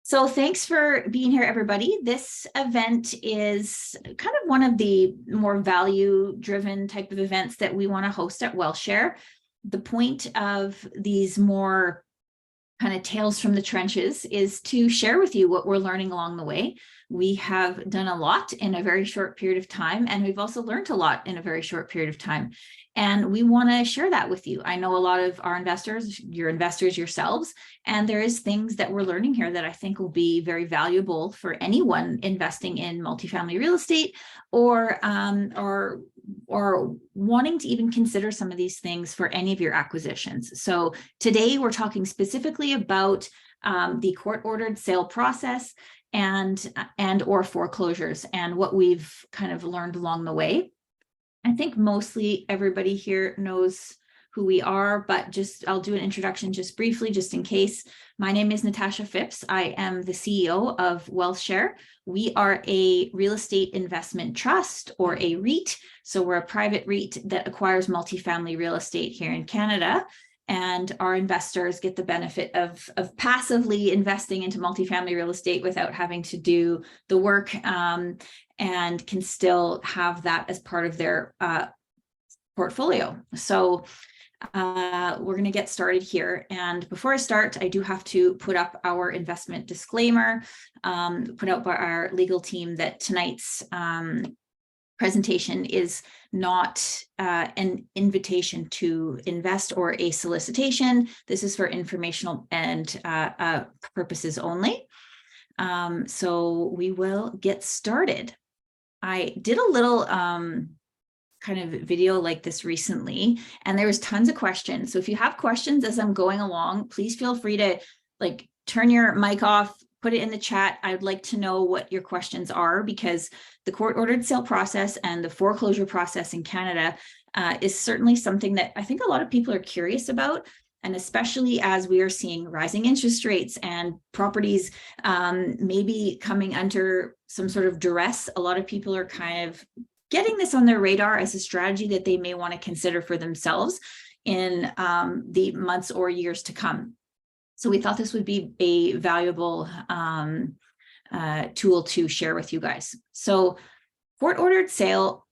So thanks for being here, everybody. This event is kind of one of the more value-driven type of events that we want to host at WealthShare. The point of these more kind of tales from the trenches is to share with you what we're learning along the way. We have done a lot in a very short period of time, and we've also learned a lot in a very short period of time. And we want to share that with you. I know a lot of our investors, you're investors yourselves, and there is things that we're learning here that I think will be very valuable for anyone investing in multifamily real estate or wanting to even consider some of these things for any of your acquisitions. So today we're talking specifically about the court-ordered sale process and or foreclosures and what we've kind of learned along the way. I think mostly everybody here knows who we are, but I'll do an introduction just briefly, just in case. My name is Natasha Phipps. I am the CEO of WealthShare. We are a real estate investment trust, or a REIT. So we're a private REIT that acquires multifamily real estate here in Canada. And our investors get the benefit of passively investing into multifamily real estate without having to do the work, and can still have that as part of their portfolio. So we're going to get started here. And before I start, I do have to put up our investment disclaimer, put out by our legal team that tonight's presentation is not an invitation to invest or a solicitation. This is for informational and purposes only. So we will get started. I did a little kind of video like this recently, and there was tons of questions. So if you have questions as I'm going along, please feel free to turn your mic off, put it in the chat. I'd like to know what your questions are, because the court-ordered sale process and the foreclosure process in Canada is certainly something that I think a lot of people are curious about. And especially as we are seeing rising interest rates and properties maybe coming under some sort of duress, a lot of people are kind of getting this on their radar as a strategy that they may want to consider for themselves in the months or years to come. So we thought this would be a valuable tool to share with you guys. So court-ordered sale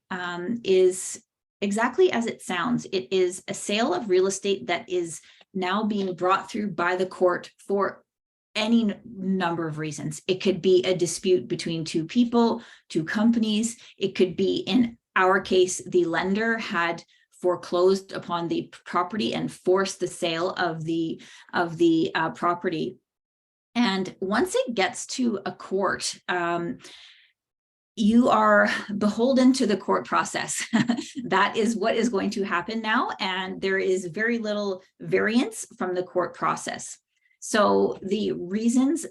is exactly as it sounds. It is a sale of real estate that is now being brought through by the court for any number of reasons. It could be a dispute between two people, two companies. It could be, in our case, the lender had foreclosed upon the property and forced the sale of the property. And once it gets to a court, you are beholden to the court process. That is what is going to happen now. And there is very little variance from the court process. So the reasons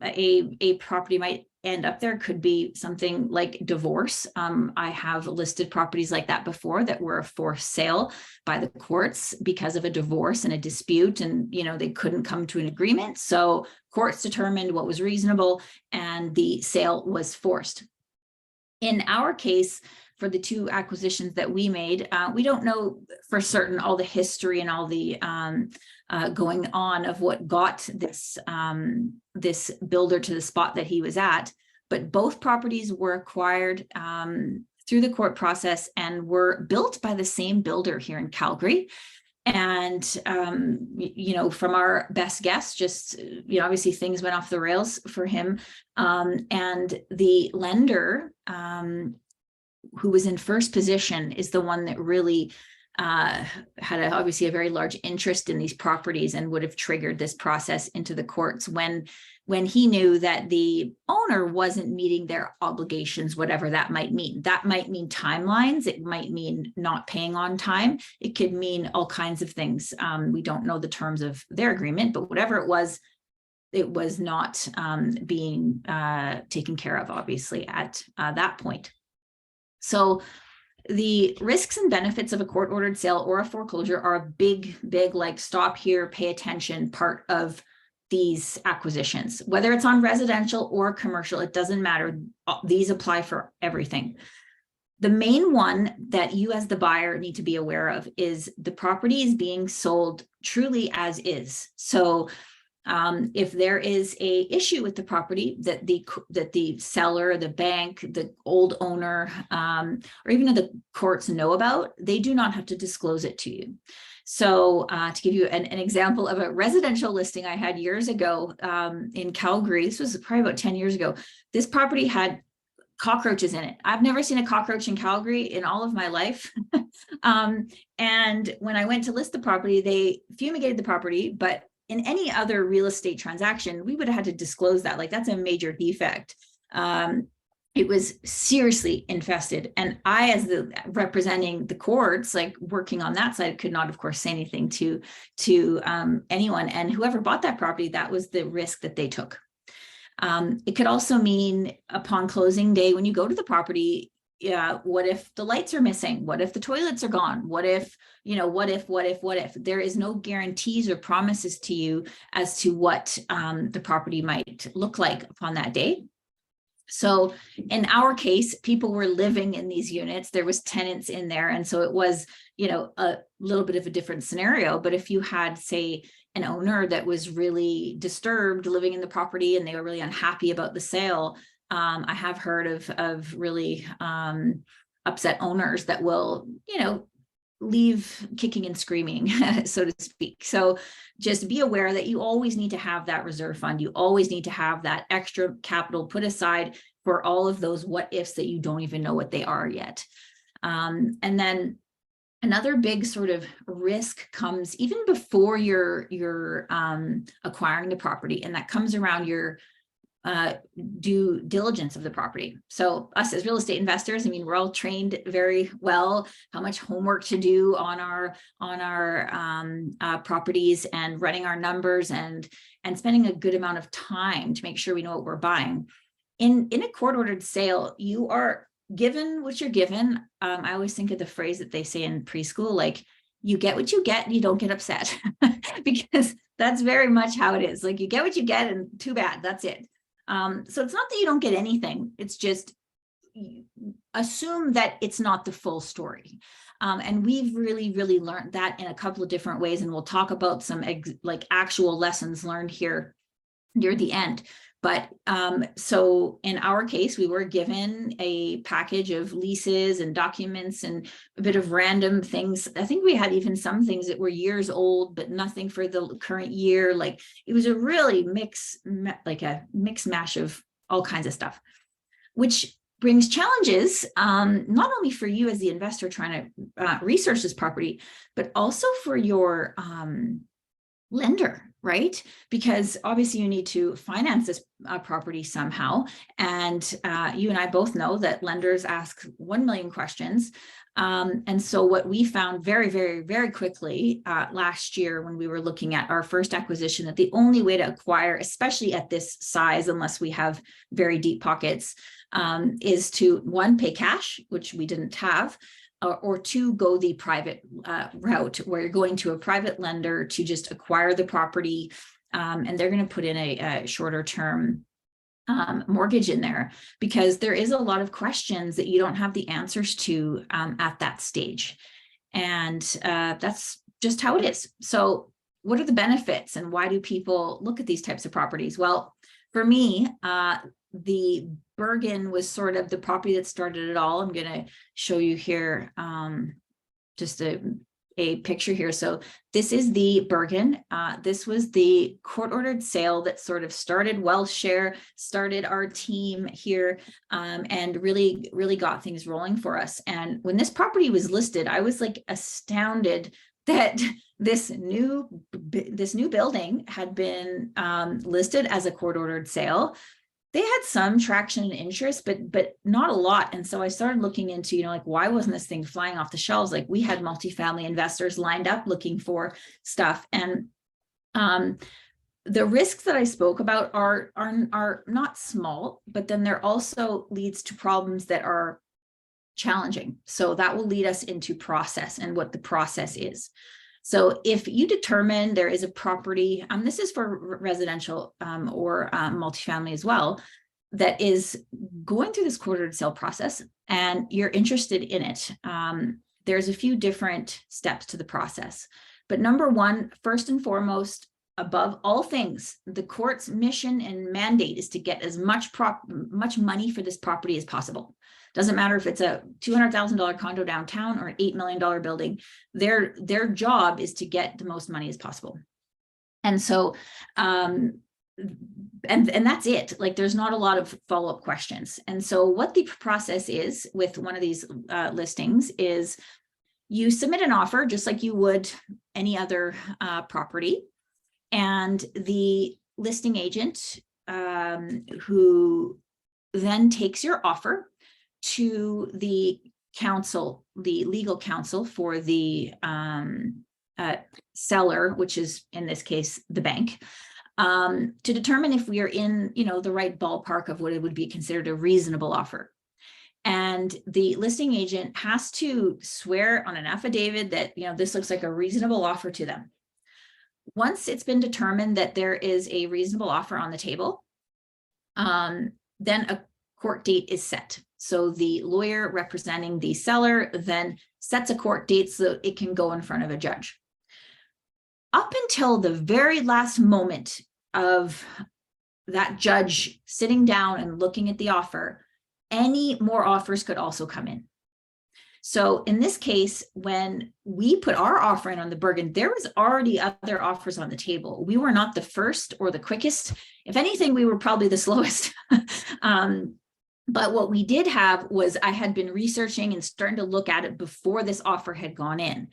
a property might end up there could be something like divorce. I have listed properties like that before that were a forced sale by the courts because of a divorce and a dispute, and they couldn't come to an agreement. So courts determined what was reasonable and the sale was forced. In our case, for the two acquisitions that we made, we don't know for certain all the history and all the going on of what got this builder to the spot that he was at, but both properties were acquired through the court process and were built by the same builder here in Calgary. And from our best guess, obviously things went off the rails for him, and the lender who was in first position is the one that really had obviously a very large interest in these properties and would have triggered this process into the courts when he knew that the owner wasn't meeting their obligations, whatever that might mean. That might mean timelines. It might mean not paying on time. It could mean all kinds of things. We don't know the terms of their agreement, but whatever it was not being taken care of, obviously, at that point. So the risks and benefits of a court-ordered sale or a foreclosure are a big, stop here, pay attention part of these acquisitions. Whether it's on residential or commercial, it doesn't matter. These apply for everything. The main one that you as the buyer need to be aware of is the property is being sold truly as is. So If there is a issue with the property that the seller, the bank, the old owner, or even the courts know about, they do not have to disclose it to you. So to give you an example of a residential listing I had years ago in Calgary, this was probably about 10 years ago, this property had cockroaches in it. I've never seen a cockroach in Calgary in all of my life. And when I went to list the property, they fumigated the property, but in any other real estate transaction, we would have had to disclose that. Like, that's a major defect. It was seriously infested. And I, as the representing the courts, like working on that side, could not, of course, say anything to anyone. And whoever bought that property, that was the risk that they took. It could also mean upon closing day, when you go to the property, what if the lights are missing? What if the toilets are gone? What if, what if? There is no guarantees or promises to you as to what the property might look like upon that day. So in our case, people were living in these units. There was tenants in there. And so it was, a little bit of a different scenario. But if you had, say, an owner that was really disturbed living in the property and they were really unhappy about the sale, I have heard of really upset owners that will, leave kicking and screaming, so to speak. So just be aware that you always need to have that reserve fund. You always need to have that extra capital put aside for all of those what ifs that you don't even know what they are yet. And then another big sort of risk comes even before you're acquiring the property, and that comes around your due diligence of the property. So us as real estate investors, we're all trained very well how much homework to do on our properties and running our numbers and spending a good amount of time to make sure we know what we're buying. In a court-ordered sale, you are given what you're given. I always think of the phrase that they say in preschool, like, you get what you get and you don't get upset, because that's very much how it is. Like, you get what you get and too bad, that's it. So it's not that you don't get anything. It's just assume that it's not the full story. And we've really, really learned that in a couple of different ways. And we'll talk about some actual lessons learned here near the end. But so in our case, we were given a package of leases and documents and a bit of random things. I think we had even some things that were years old, but nothing for the current year. Like, it was a really mix mash of all kinds of stuff, which brings challenges, not only for you as the investor trying to research this property, but also for your lender, right? Because obviously you need to finance this property somehow. And you and I both know that lenders ask 1 million questions. And so what we found very, very, very quickly last year when we were looking at our first acquisition, that the only way to acquire, especially at this size, unless we have very deep pockets, is to, one, pay cash, which we didn't have, or two, go the private route, where you're going to a private lender to just acquire the property, and they're going to put in a shorter term mortgage in there, because there is a lot of questions that you don't have the answers to at that stage. And that's just how it is. So what are the benefits and why do people look at these types of properties? Well, for me, the Bergen was sort of the property that started it all. I'm going to show you here just a picture here. So this is the Bergen. This was the court-ordered sale that sort of started WealthShare, started our team here, and really, really got things rolling for us. And when this property was listed, I was like astounded that this new building had been listed as a court-ordered sale. They had some traction and interest, but not a lot. And so I started looking into, why wasn't this thing flying off the shelves? Like, we had multifamily investors lined up looking for stuff. And the risks that I spoke about are not small, but then there also leads to problems that are challenging. So that will lead us into process and what the process is. So if you determine there is a property, this is for residential or multifamily as well, that is going through this court-ordered sale process and you're interested in it, there's a few different steps to the process. But number one, first and foremost, above all things, the court's mission and mandate is to get as much money for this property as possible. Doesn't matter if it's a $200,000 condo downtown or an $8 million building. Their job is to get the most money as possible. And so, and that's it. Like, there's not a lot of follow-up questions. And so what the process is with one of these listings is you submit an offer just like you would any other property. And the listing agent who then takes your offer to the counsel, the legal counsel for the seller, which is in this case the bank, to determine if we are in, the right ballpark of what it would be considered a reasonable offer. And the listing agent has to swear on an affidavit that, this looks like a reasonable offer to them. Once it's been determined that there is a reasonable offer on the table, then a court date is set. So the lawyer representing the seller then sets a court date so it can go in front of a judge. Up until the very last moment of that judge sitting down and looking at the offer, any more offers could also come in. So in this case, when we put our offer in on the Bergen, there was already other offers on the table. We were not the first or the quickest. If anything, we were probably the slowest. But what we did have was I had been researching and starting to look at it before this offer had gone in.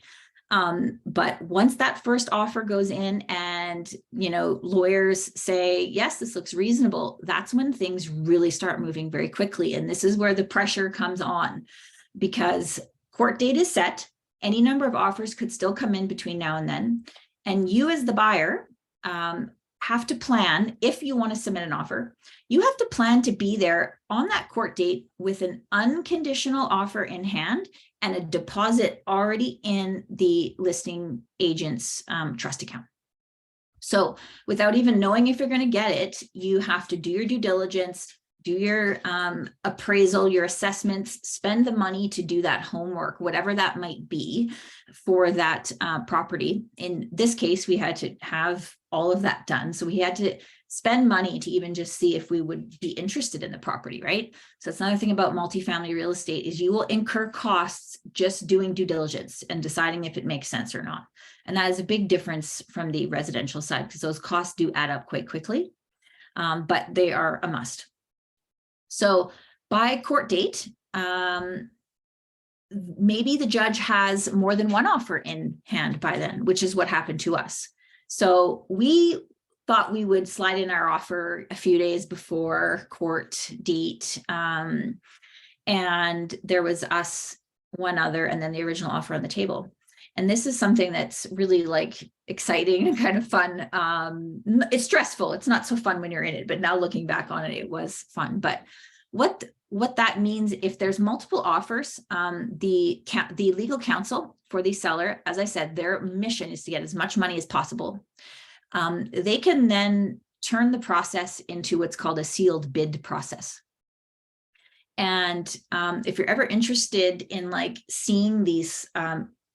But once that first offer goes in and, lawyers say, yes, this looks reasonable, that's when things really start moving very quickly. And this is where the pressure comes on, because court date is set. Any number of offers could still come in between now and then. And you as the buyer have to plan, if you want to submit an offer, you have to plan to be there on that court date with an unconditional offer in hand and a deposit already in the listing agent's trust account. So without even knowing if you're going to get it, you have to do your due diligence, do your appraisal, your assessments, spend the money to do that homework, whatever that might be for that property. In this case, we had to have all of that done. So we had to spend money to even just see if we would be interested in the property, right? So it's another thing about multifamily real estate is you will incur costs just doing due diligence and deciding if it makes sense or not. And that is a big difference from the residential side because those costs do add up quite quickly, but they are a must. So by court date, maybe the judge has more than one offer in hand by then, which is what happened to us. So we thought we would slide in our offer a few days before court date. And there was us, one other, and then the original offer on the table. And this is something that's really like exciting and kind of fun. It's stressful. It's not so fun when you're in it, but now looking back on it, it was fun. But what that means, if there's multiple offers, the legal counsel for the seller, as I said, their mission is to get as much money as possible. They can then turn the process into what's called a sealed bid process. And if you're ever interested in like seeing these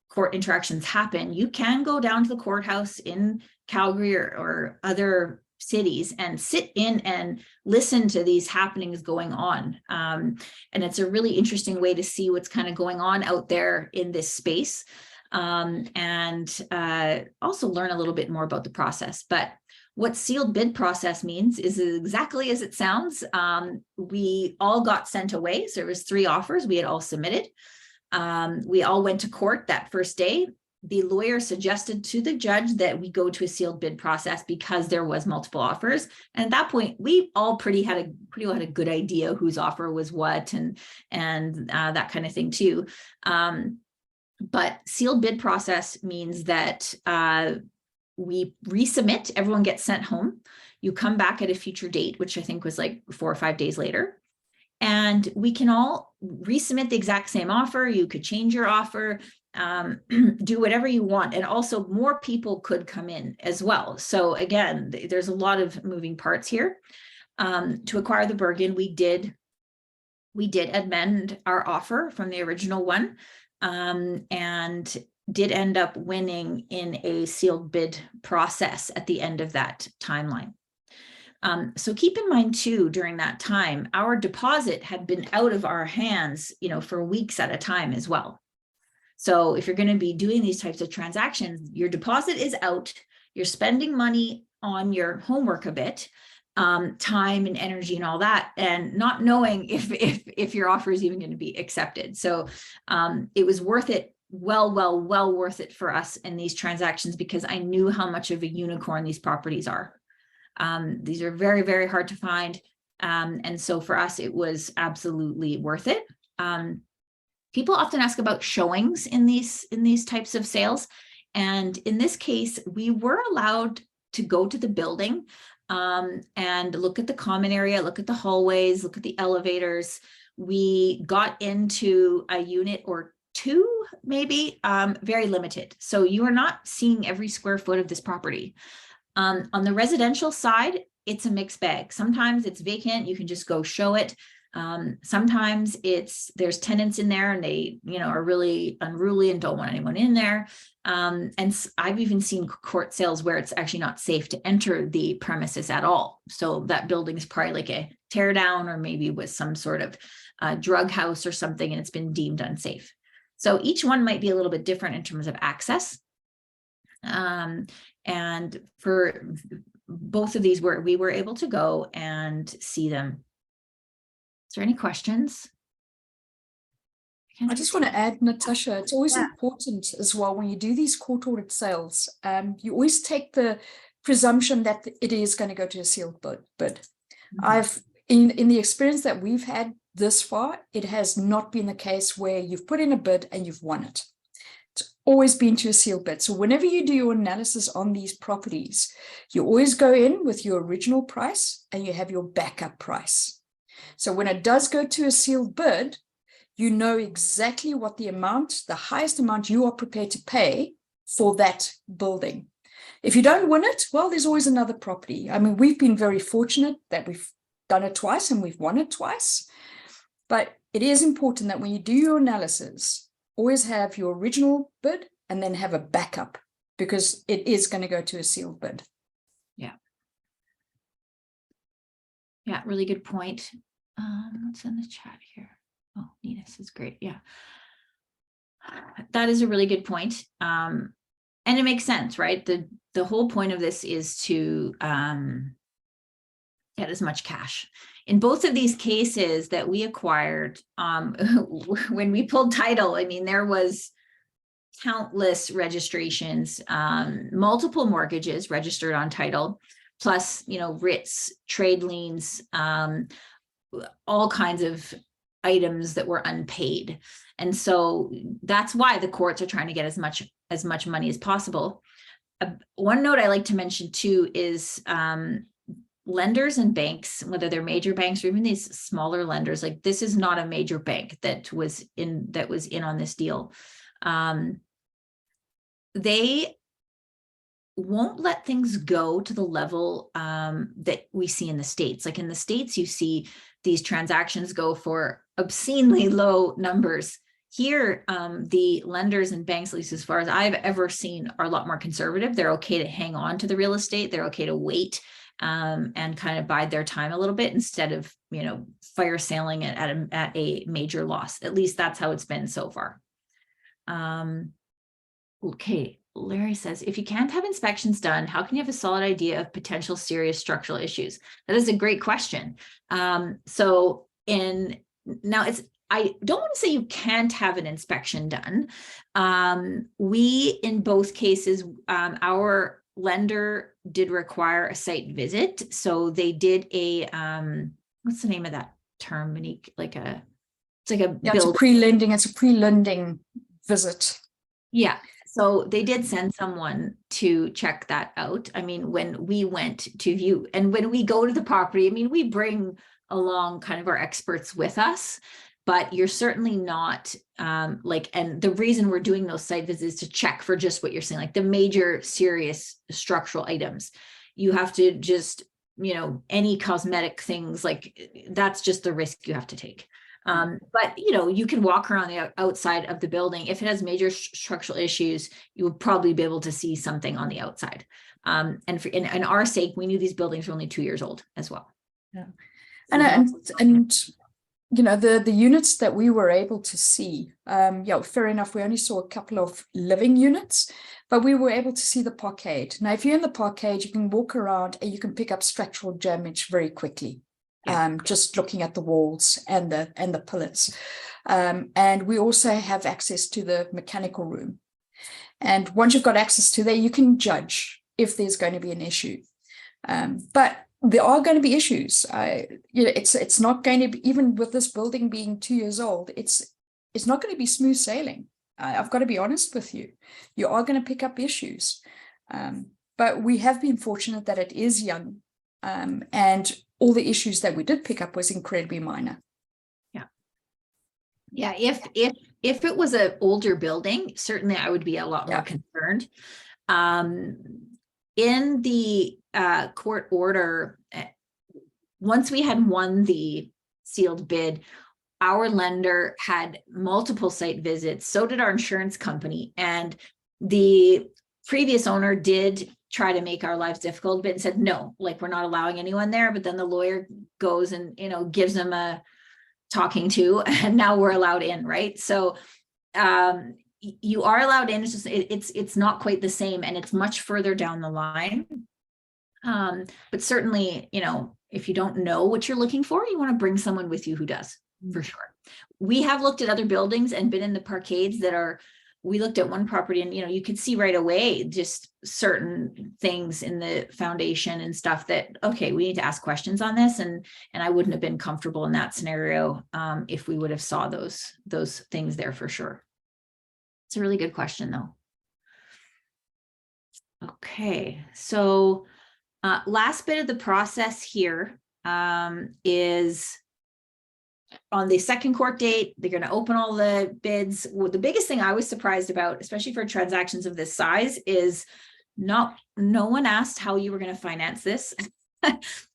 court interactions happen, you can go down to the courthouse in Calgary or other cities and sit in and listen to these happenings going on. And it's a really interesting way to see what's kind of going on out there in this space. And also learn a little bit more about the process. But what sealed bid process means is exactly as it sounds. We all got sent away. So there was 3 offers we had all submitted. We all went to court that first day. The lawyer suggested to the judge that we go to a sealed bid process because there was multiple offers. And at that point, we all pretty well had a good idea whose offer was what and that kind of thing too. But sealed bid process means that we resubmit, everyone gets sent home. You come back at a future date, which I think was like 4 or 5 days later. And we can all resubmit the exact same offer. You could change your offer, do whatever you want. And also more people could come in as well. So again, there's a lot of moving parts here. To acquire the Bergen, we did amend our offer from the original one. And did end up winning in a sealed bid process at the end of that timeline. So keep in mind too, during that time, our deposit had been out of our hands, for weeks at a time as well. So if you're going to be doing these types of transactions, your deposit is out, you're spending money on your homework a bit, time and energy and all that, and not knowing if your offer is even going to be accepted. So it was worth it, well worth it for us in these transactions, because I knew how much of a unicorn these properties are. These are very, very hard to find. And so for us, it was absolutely worth it. People often ask about showings in these types of sales. And in this case, we were allowed to go to the building and look at the common area, look at the hallways, look at the elevators. We got into a unit or two, maybe, very limited. So you are not seeing every square foot of this property. On the residential side, it's a mixed bag. Sometimes it's vacant, you can just go show it. Sometimes there's tenants in there and they, are really unruly and don't want anyone in there. And I've even seen court sales where it's actually not safe to enter the premises at all. So that building is probably like a tear down, or maybe with some sort of drug house or something, and it's been deemed unsafe. So each one might be a little bit different in terms of access. And for both of these, we were able to go and see them. Is there any questions? I just want to add, Natasha, it's always important as well when you do these court ordered sales. You always take the presumption that it is going to go to a sealed bid. I've in the experience that we've had this far, it has not been the case where you've put in a bid and you've won it. It's always been to a sealed bid. So whenever you do your analysis on these properties, you always go in with your original price and you have your backup price. So when it does go to a sealed bid, you know exactly what the highest amount you are prepared to pay for that building. If you don't win it, well, there's always another property. I mean, we've been very fortunate that we've done it twice and we've won it twice. But it is important that when you do your analysis, always have your original bid and then have a backup, because it is going to go to a sealed bid. Yeah, really good point. What's in the chat here? Oh, Nina says great. Yeah, that is a really good point. And it makes sense, right? The whole point of this is to get as much cash. In both of these cases that we acquired, when we pulled title, I mean, there was countless registrations, multiple mortgages registered on title, plus, writs, trade liens, all kinds of items that were unpaid. And so that's why the courts are trying to get as much money as possible. One note I like to mention too is lenders and banks, whether they're major banks or even these smaller lenders, like this is not a major bank that was in on this deal. They won't let things go to the level that we see in the States. Like in the States, you see these transactions go for obscenely low numbers. Here, the lenders and banks, at least as far as I've ever seen, are a lot more conservative. They're okay to hang on to the real estate. They're okay to wait and kind of bide their time a little bit instead of, fire sailing it at a major loss. At least that's how it's been so far. Okay. Larry says, if you can't have inspections done, how can you have a solid idea of potential serious structural issues? That is a great question. I don't want to say you can't have an inspection done. We, in both cases, our lender did require a site visit. So they did a, what's the name of that term, Monique? It's a pre-lending. It's a pre-lending visit. Yeah. So they did send someone to check that out. I mean, when we went to view and when we go to the property, I mean, we bring along kind of our experts with us, but you're certainly not and the reason we're doing those site visits is to check for just what you're saying, like the major serious structural items. You have to just, any cosmetic things, like that's just the risk you have to take. But you can walk around the outside of the building. If it has major structural issues, you will probably be able to see something on the outside. And for in our sake, we knew these buildings were only 2 years old as well. Yeah. So the units that we were able to see, yeah, fair enough. We only saw a couple of living units, but we were able to see the parkade. Now, if you're in the parkade, you can walk around and you can pick up structural damage very quickly. Yeah. Just looking at the walls and the pillars. And we also have access to the mechanical room. And once you've got access to there, you can judge if there's going to be an issue. But there are going to be issues. It's not going to be, even with this building being 2 years old, it's not going to be smooth sailing. I've got to be honest with you. You are going to pick up issues. But we have been fortunate that it is young. And all the issues that we did pick up was incredibly minor. Yeah. If it was an older building, certainly I would be a lot more concerned. In the court order, once we had won the sealed bid, our lender had multiple site visits. So did our insurance company. And the previous owner did try to make our lives difficult, but said, no, like, we're not allowing anyone there. But then the lawyer goes and, gives them a talking to, and now we're allowed in, right? So you are allowed in. It's just, it's not quite the same, and it's much further down the line. But certainly, if you don't know what you're looking for, you want to bring someone with you who does, for sure. We have looked at other buildings and been in the parkades we looked at one property, and, you could see right away just certain things in the foundation and stuff that, okay, we need to ask questions on this. And I wouldn't have been comfortable in that scenario if we would have saw those things there, for sure. It's a really good question, though. Okay, so last bit of the process here is on the second court date. They're going to open all the bids. Well, the biggest thing I was surprised about, especially for transactions of this size, is no one asked how you were going to finance this.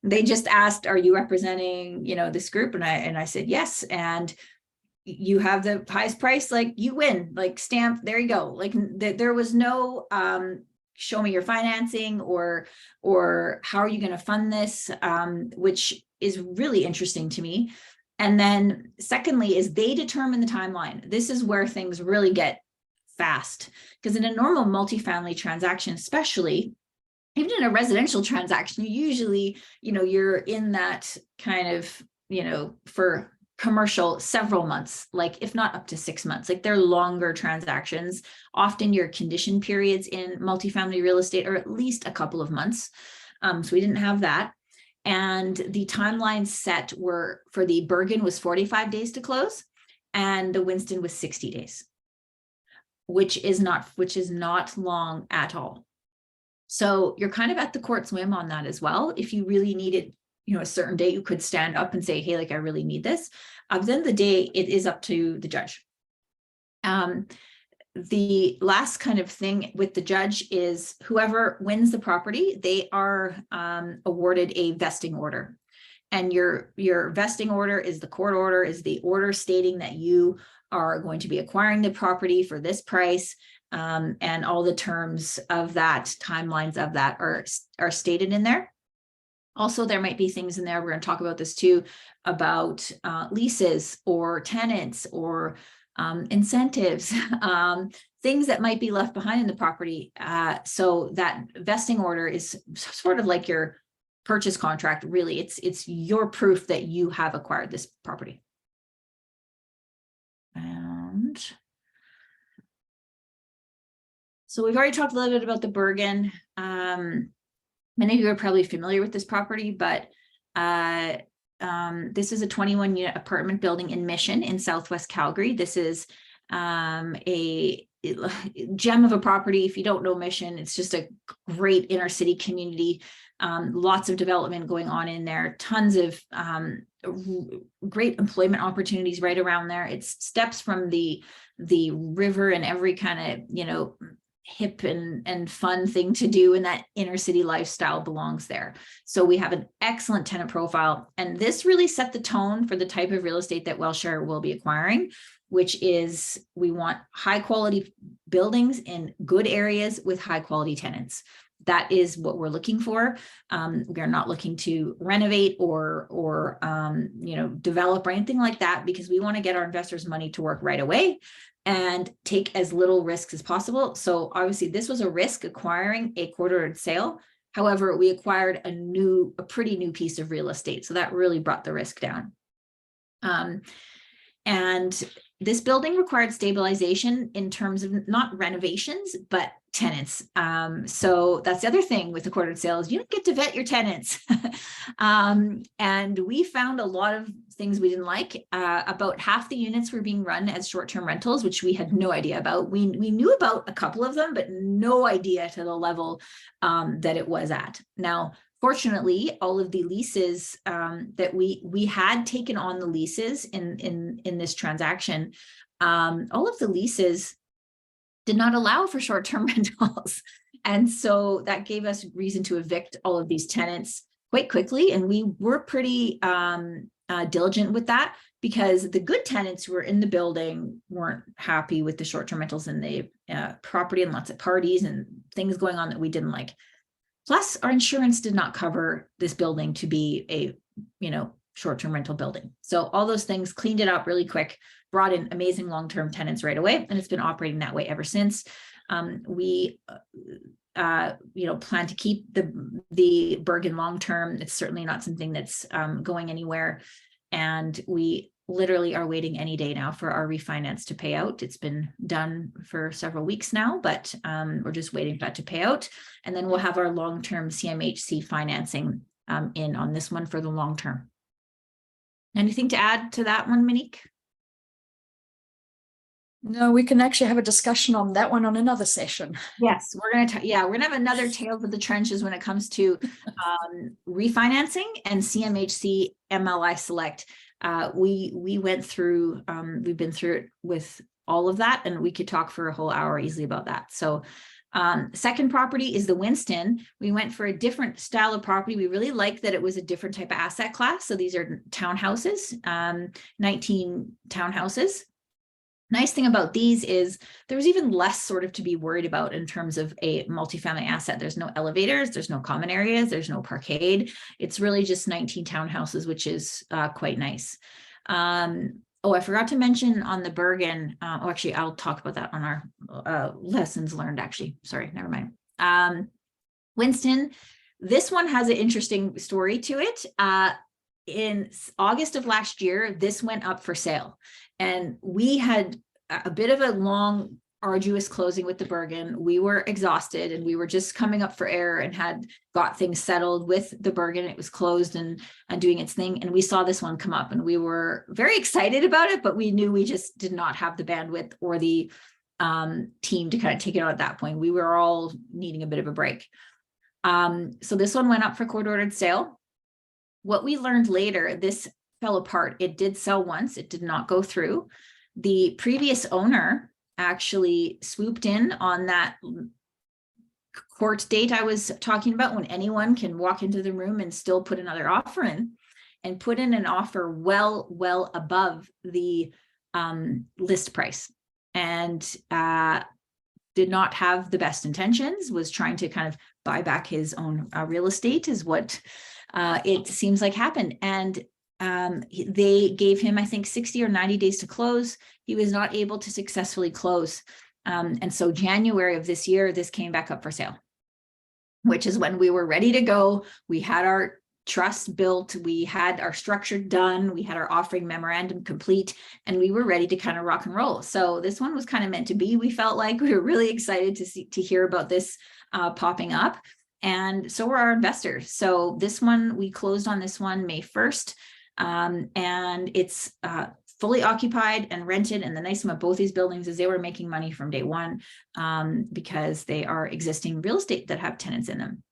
They just asked, are you representing, this group? And I said, yes. And you have the highest price, like, you win, like, stamp, there you go. Like, there was no show me your financing or how are you going to fund this, which is really interesting to me. And then secondly is they determine the timeline. This is where things really get fast, because in a normal multifamily transaction, especially even in a residential transaction, you usually, you're in that kind of, for commercial, several months, like, if not up to 6 months, like, they're longer transactions. Often your condition periods in multifamily real estate are at least a couple of months. So we didn't have that. And the timelines set were, for the Bergen was 45 days to close, and the Winston was 60 days, which is not long at all. So you're kind of at the court's whim on that as well. If you really needed, a certain date, you could stand up and say, hey, like, I really need this. At the end of the day, it is up to the judge. The last kind of thing with the judge is whoever wins the property, they are awarded a vesting order. And your vesting order is the court order, is the order stating that you are going to be acquiring the property for this price, and all the terms of that, timelines of that are stated in there. Also, there might be things in there, we're going to talk about this too, about leases or tenants or incentives, things that might be left behind in the property. So that vesting order is sort of like your purchase contract. Really, it's your proof that you have acquired this property. And so we've already talked a little bit about the Bergen. Many of you are probably familiar with this property, but this is a 21-unit apartment building in Mission in Southwest Calgary. This is a gem of a property. If you don't know Mission, it's just a great inner city community. Lots of development going on in there. Tons of great employment opportunities right around there. It's steps from the river and every kind of, hip and fun thing to do, and that inner city lifestyle belongs there. So we have an excellent tenant profile, and this really set the tone for the type of real estate that WealthShare will be acquiring, which is we want high quality buildings in good areas with high quality tenants. That is what we're looking for. We are not looking to renovate or develop or anything like that, because we want to get our investors' money to work right away and take as little risks as possible. So obviously this was a risk acquiring a court-ordered sale. However, we acquired a pretty new piece of real estate. So that really brought the risk down. And this building required stabilization in terms of not renovations, but tenants. So that's the other thing with the court-ordered sales, you don't get to vet your tenants. And we found a lot of things we didn't like. About half the units were being run as short-term rentals, which we had no idea about. We knew about a couple of them, but no idea to the level that it was at. Now, fortunately, all of the leases that we had taken on the leases in this transaction, all of the leases did not allow for short-term rentals. And so that gave us reason to evict all of these tenants quite quickly. And we were pretty diligent with that, because the good tenants who were in the building weren't happy with the short-term rentals and the property, and lots of parties and things going on that we didn't like. Plus, our insurance did not cover this building to be a, short-term rental building. So all those things cleaned it up really quick, brought in amazing long-term tenants right away, and it's been operating that way ever since. We plan to keep the Bergen long-term. It's certainly not something that's going anywhere. And we literally are waiting any day now for our refinance to pay out. It's been done for several weeks now, but we're just waiting for that to pay out. And then we'll have our long-term CMHC financing in on this one for the long term. Anything to add to that one, Monique? No, we can actually have a discussion on that one on another session. Yes, we're gonna have another Tales of the Trenches when it comes to refinancing and CMHC MLI Select. We went through, we've been through it with all of that, and we could talk for a whole hour easily about that. So second property is the Winston. We went for a different style of property. We really liked that it was a different type of asset class. So these are townhouses, 19 townhouses. Nice thing about these is there was even less sort of to be worried about in terms of a multifamily asset. There's no elevators, there's no common areas, there's no parkade. It's really just 19 townhouses, which is quite nice. Oh, I forgot to mention on the Bergen. Actually, I'll talk about that on our lessons learned, actually. Sorry, never mind. Winston, this one has an interesting story to it. In August of last year, this went up for sale. And we had a bit of a long, arduous closing with the Bergen. We were exhausted, and we were just coming up for air and had got things settled with the Bergen. It was closed and doing its thing. And we saw this one come up, and we were very excited about it, but we knew we just did not have the bandwidth or the team to kind of take it on at that point. We were all needing a bit of a break. So this one went up for court-ordered sale. What we learned later, this fell apart. It did sell once. It did not go through. The previous owner actually swooped in on that court date I was talking about, when anyone can walk into the room and still put another offer in, and put in an offer well above the list price, and did not have the best intentions, was trying to kind of buy back his own real estate, is what it seems like happened. And they gave him, I think, 60 or 90 days to close. He was not able to successfully close. And so January of this year, this came back up for sale, which is when we were ready to go. We had our trust built, we had our structure done, we had our offering memorandum complete, and we were ready to kind of rock and roll. So this one was kind of meant to be. We felt like we were really excited to hear about this popping up. And so were our investors. So this one, we closed on this one May 1st. And it's fully occupied and rented. And the nice thing about both these buildings is they were making money from day one, because they are existing real estate that have tenants in them.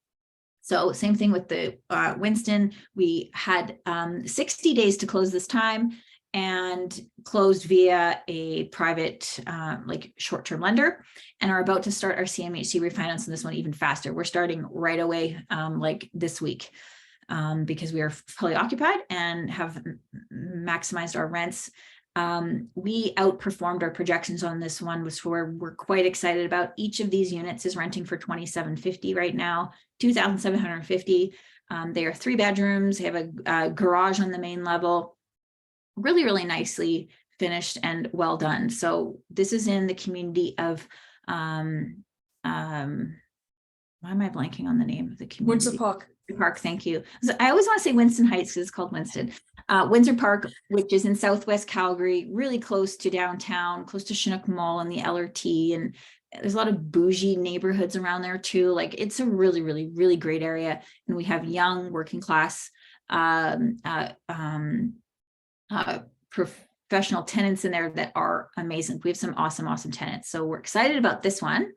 So same thing with the Winston. We had 60 days to close this time, and closed via a private like short-term lender, and are about to start our CMHC refinance on this one even faster. We're starting right away, like this week, because we are fully occupied and have maximized our rents. We outperformed our projections on this one, which we're quite excited about. Each of these units is renting for $2,750 right now, $2,750. They are 3 bedrooms. They have a garage on the main level. Really, really nicely finished and well done. So this is in the community of, why am I blanking on the name of the community? Windsor Park. Park, thank you. So I always want to say Winston Heights because it's called Winston. Windsor Park, which is in Southwest Calgary, really close to downtown, close to Chinook Mall and the LRT. And there's a lot of bougie neighborhoods around there too. Like, it's a really, really, really great area. And we have young working class professional tenants in there that are amazing. We have some awesome tenants. So we're excited about this one.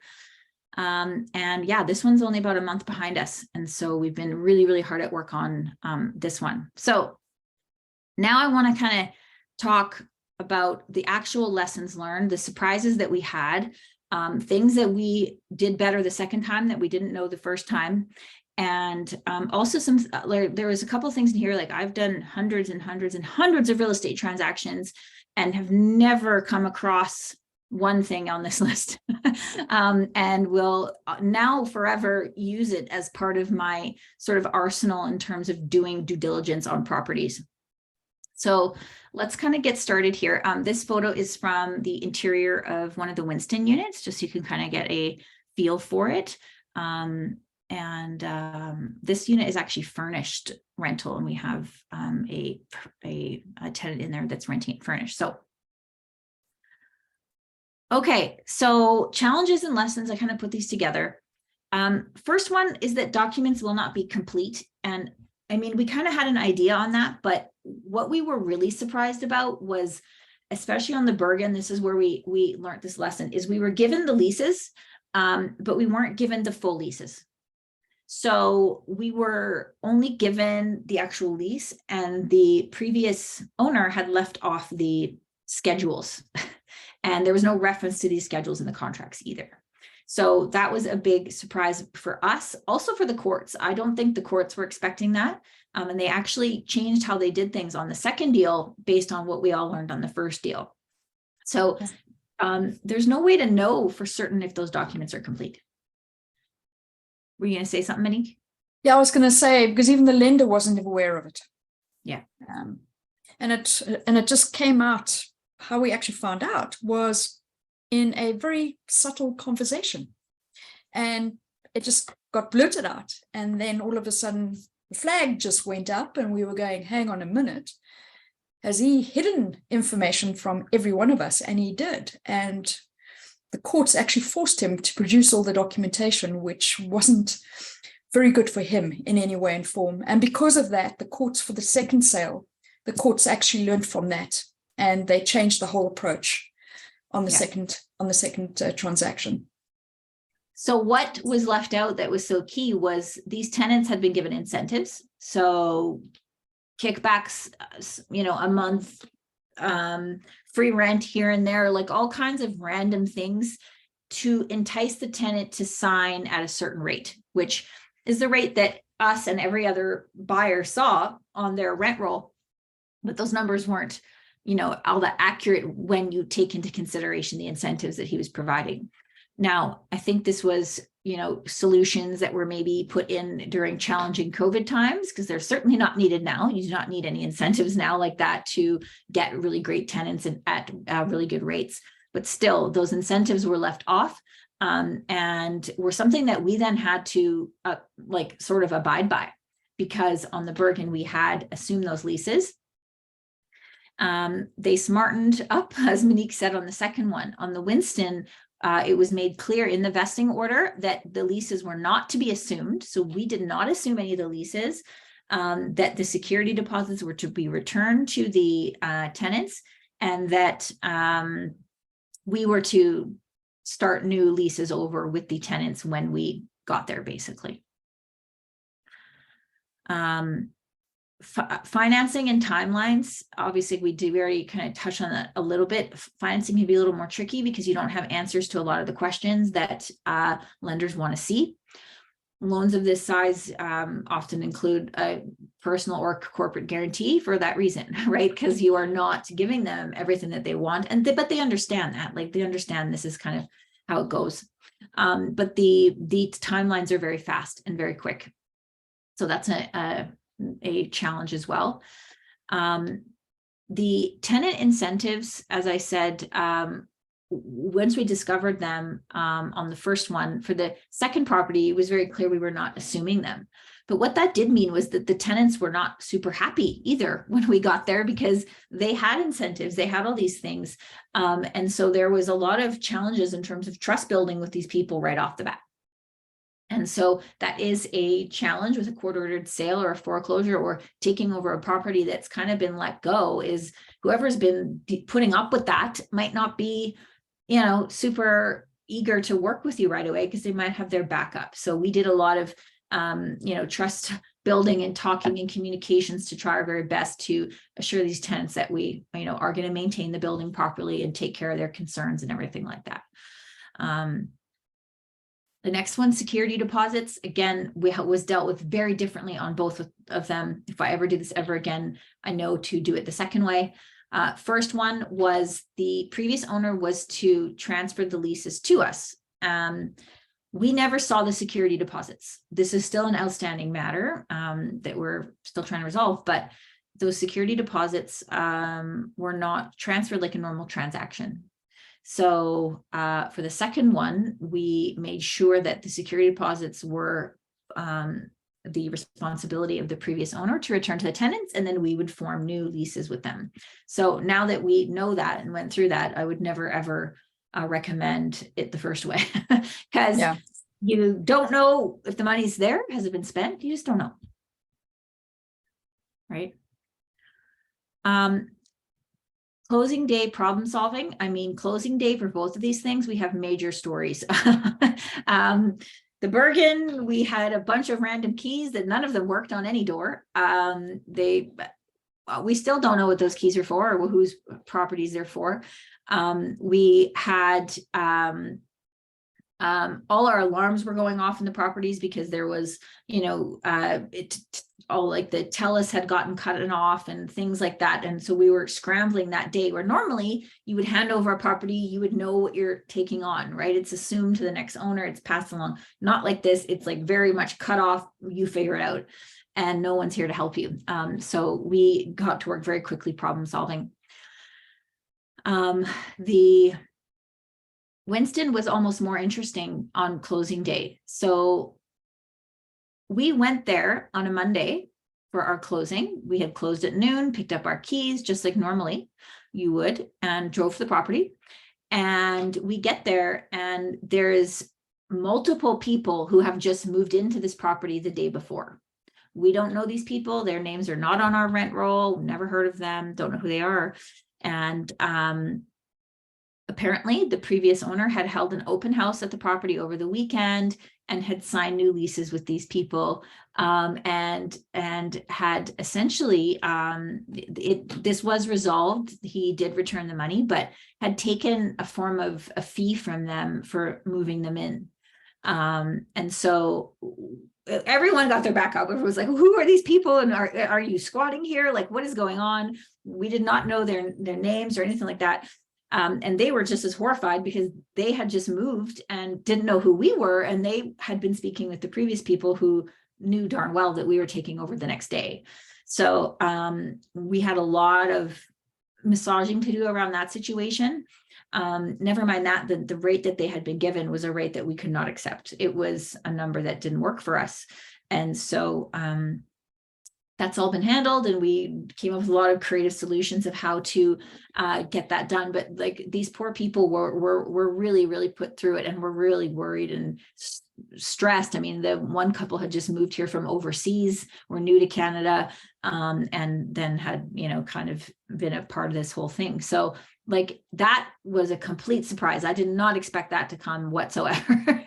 And yeah, this one's only about a month behind us. And so we've been really, really hard at work on this one. So now I want to kind of talk about the actual lessons learned, the surprises that we had, things that we did better the second time that we didn't know the first time. And also there was a couple of things in here, like I've done hundreds and hundreds and hundreds of real estate transactions and have never come across one thing on this list, and will now forever use it as part of my sort of arsenal in terms of doing due diligence on properties. So let's kind of get started here. This photo is from the interior of one of the Winston units, just so you can kind of get a feel for it. This unit is actually furnished rental, and we have a tenant in there that's renting it furnished. So, okay, so challenges and lessons, I kind of put these together. First one is that documents will not be complete. And I mean, we kind of had an idea on that, but what we were really surprised about was, especially on the Bergen, this is where we learned this lesson, is we were given the leases, but we weren't given the full leases. So we were only given the actual lease, and the previous owner had left off the schedules and there was no reference to these schedules in the contracts either. So that was a big surprise for us, also for the courts. I don't think the courts were expecting that. And they actually changed how they did things on the second deal based on what we all learned on the first deal. So there's no way to know for certain if those documents are complete. Were you going to say something, Monique? Yeah, I was going to say, because even the lender wasn't aware of it. Yeah. And it just came out. How we actually found out was in a very subtle conversation, and it just got blurted out. And then all of a sudden the flag just went up, and we were going, hang on a minute, has he hidden information from every one of us? And he did. And the courts actually forced him to produce all the documentation, which wasn't very good for him in any way and form. And because of that, the courts for the second sale, the courts actually learned from that, and they changed the whole approach on the second transaction. So what was left out that was so key was these tenants had been given incentives. So kickbacks, a month, free rent here and there, like all kinds of random things to entice the tenant to sign at a certain rate, which is the rate that us and every other buyer saw on their rent roll. But those numbers weren't, all that accurate when you take into consideration the incentives that he was providing. Now, I think this was, solutions that were maybe put in during challenging COVID times, because they're certainly not needed now. You do not need any incentives now like that to get really great tenants and at really good rates. But still, those incentives were left off, and were something that we then had to sort of abide by, because on the Bergen, we had assumed those leases. They smartened up, as Monique said, on the second one. On the Winston, it was made clear in the vesting order that the leases were not to be assumed. So we did not assume any of the leases, that the security deposits were to be returned to the tenants, and that we were to start new leases over with the tenants when we got there, basically. Financing and timelines, obviously we do already kind of touch on that a little bit. Financing can be a little more tricky because you don't have answers to a lot of the questions that lenders want to see. Loans of this size often include a personal or corporate guarantee for that reason, right? Because you are not giving them everything that they want, and but they understand that, like they understand this is kind of how it goes. But the timelines are very fast and very quick, so that's a challenge as well. The tenant incentives, as I said, once we discovered them on the first one, for the second property, it was very clear we were not assuming them. But what that did mean was that the tenants were not super happy either when we got there, because they had incentives, they had all these things. And so there was a lot of challenges in terms of trust building with these people right off the bat. And so that is a challenge with a court-ordered sale or a foreclosure or taking over a property that's kind of been let go, is whoever's been putting up with that might not be, you know, super eager to work with you right away because they might have their backup. So we did a lot of, you know, trust building and talking and communications to try our very best to assure these tenants that we, you know, are going to maintain the building properly and take care of their concerns and everything like that. The next one, security deposits. Again, was dealt with very differently on both of them. If I ever do this ever again, I know to do it the second way. First one was the previous owner was to transfer the leases to us. We never saw the security deposits. This is still an outstanding matter that we're still trying to resolve, but those security deposits were not transferred like a normal transaction. So for the second one, we made sure that the security deposits were the responsibility of the previous owner to return to the tenants, and then we would form new leases with them. So now that we know that and went through that, I would never, ever recommend it the first way, because you don't know if the money's there. Has it been spent? You just don't know. Right. Closing day problem solving. I mean, closing day for both of these things, we have major stories. The Bergen, we had a bunch of random keys that none of them worked on any door. We still don't know what those keys are for or whose properties they're for. We had all our alarms were going off in the properties because there was, you know, all like the TELUS had gotten cut off and things like that. And so we were scrambling that day, where normally you would hand over a property, you would know what you're taking on, right? It's assumed to the next owner, it's passed along. Not like this, it's like very much cut off, you figure it out, and no one's here to help you. So we got to work very quickly problem solving. The Winston was almost more interesting on closing day. So we went there on a Monday for our closing. We had closed at noon, picked up our keys just like normally you would, and drove to the property. And we get there and there's multiple people who have just moved into this property the day before. We don't know these people. Their names are not on our rent roll. Never heard of them. Don't know who they are. And apparently the previous owner had held an open house at the property over the weekend and had signed new leases with these people, and had essentially, this was resolved. He did return the money, but had taken a form of a fee from them for moving them in. And so everyone got their back up. Everyone was like, who are these people? And are you squatting here? Like, what is going on? We did not know their names or anything like that. And they were just as horrified because they had just moved and didn't know who we were. And they had been speaking with the previous people who knew darn well that we were taking over the next day. So we had a lot of massaging to do around that situation. Never mind that, the rate that they had been given was a rate that we could not accept. It was a number that didn't work for us. And so that's all been handled, and we came up with a lot of creative solutions of how to get that done. But like, these poor people were really, really put through it, and were really worried and stressed. I mean, the one couple had just moved here from overseas, were new to Canada, and then had, you know, kind of been a part of this whole thing. So like, that was a complete surprise. I did not expect that to come whatsoever.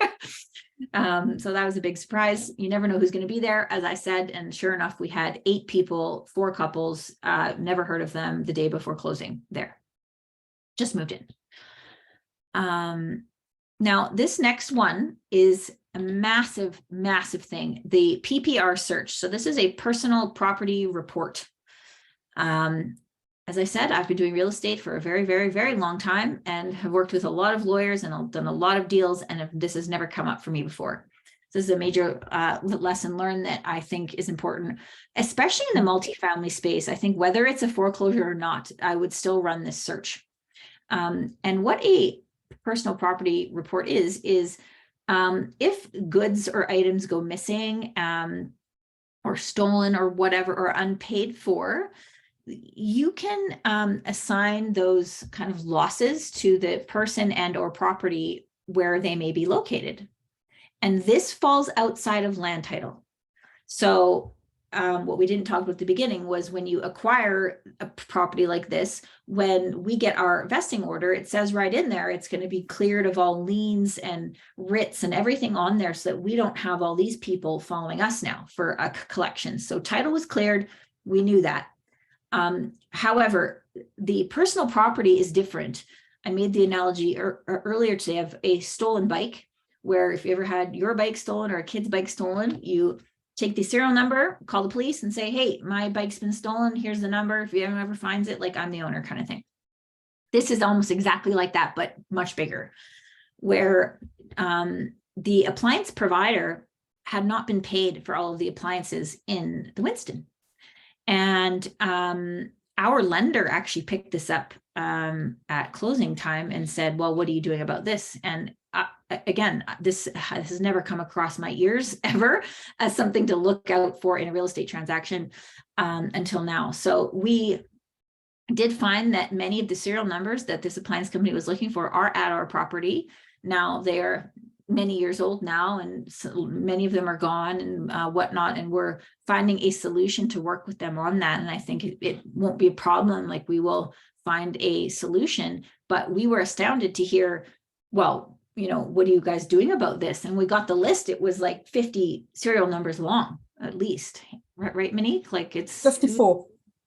So that was a big surprise. You never know who's going to be there, as I said, and sure enough, we had 8 people, 4 couples, never heard of them the day before closing there. Just moved in. Now this next one is a massive, massive thing, the PPR search. So this is a personal property report. As I said, I've been doing real estate for a very, very, very long time and have worked with a lot of lawyers and done a lot of deals, and this has never come up for me before. This is a major lesson learned that I think is important, especially in the multifamily space. I think whether it's a foreclosure or not, I would still run this search. And what a personal property report is if goods or items go missing or stolen or whatever, or unpaid for, you can assign those kind of losses to the person and or property where they may be located. And this falls outside of land title. So what we didn't talk about at the beginning was when you acquire a property like this, when we get our vesting order, it says right in there, it's going to be cleared of all liens and writs and everything on there so that we don't have all these people following us now for a collection. So title was cleared. We knew that. However, the personal property is different. I made the analogy earlier today of a stolen bike, where if you ever had your bike stolen or a kid's bike stolen, you take the serial number, call the police and say, hey, my bike's been stolen. Here's the number. If anyone ever finds it, like I'm the owner kind of thing. This is almost exactly like that, but much bigger, where the appliance provider had not been paid for all of the appliances in the Winston. And our lender actually picked this up at closing time and said, well, what are you doing about this? And again, this has never come across my ears ever as something to look out for in a real estate transaction until now. So we did find that many of the serial numbers that this appliance company was looking for are at our property. Now they are many years old now, and so many of them are gone and whatnot, and we're finding a solution to work with them on that. And I think it won't be a problem. Like, we will find a solution, but we were astounded to hear, well, you know, what are you guys doing about this? And we got the list. It was like 50 serial numbers long, at least. Right, Monique? Like, it's 54.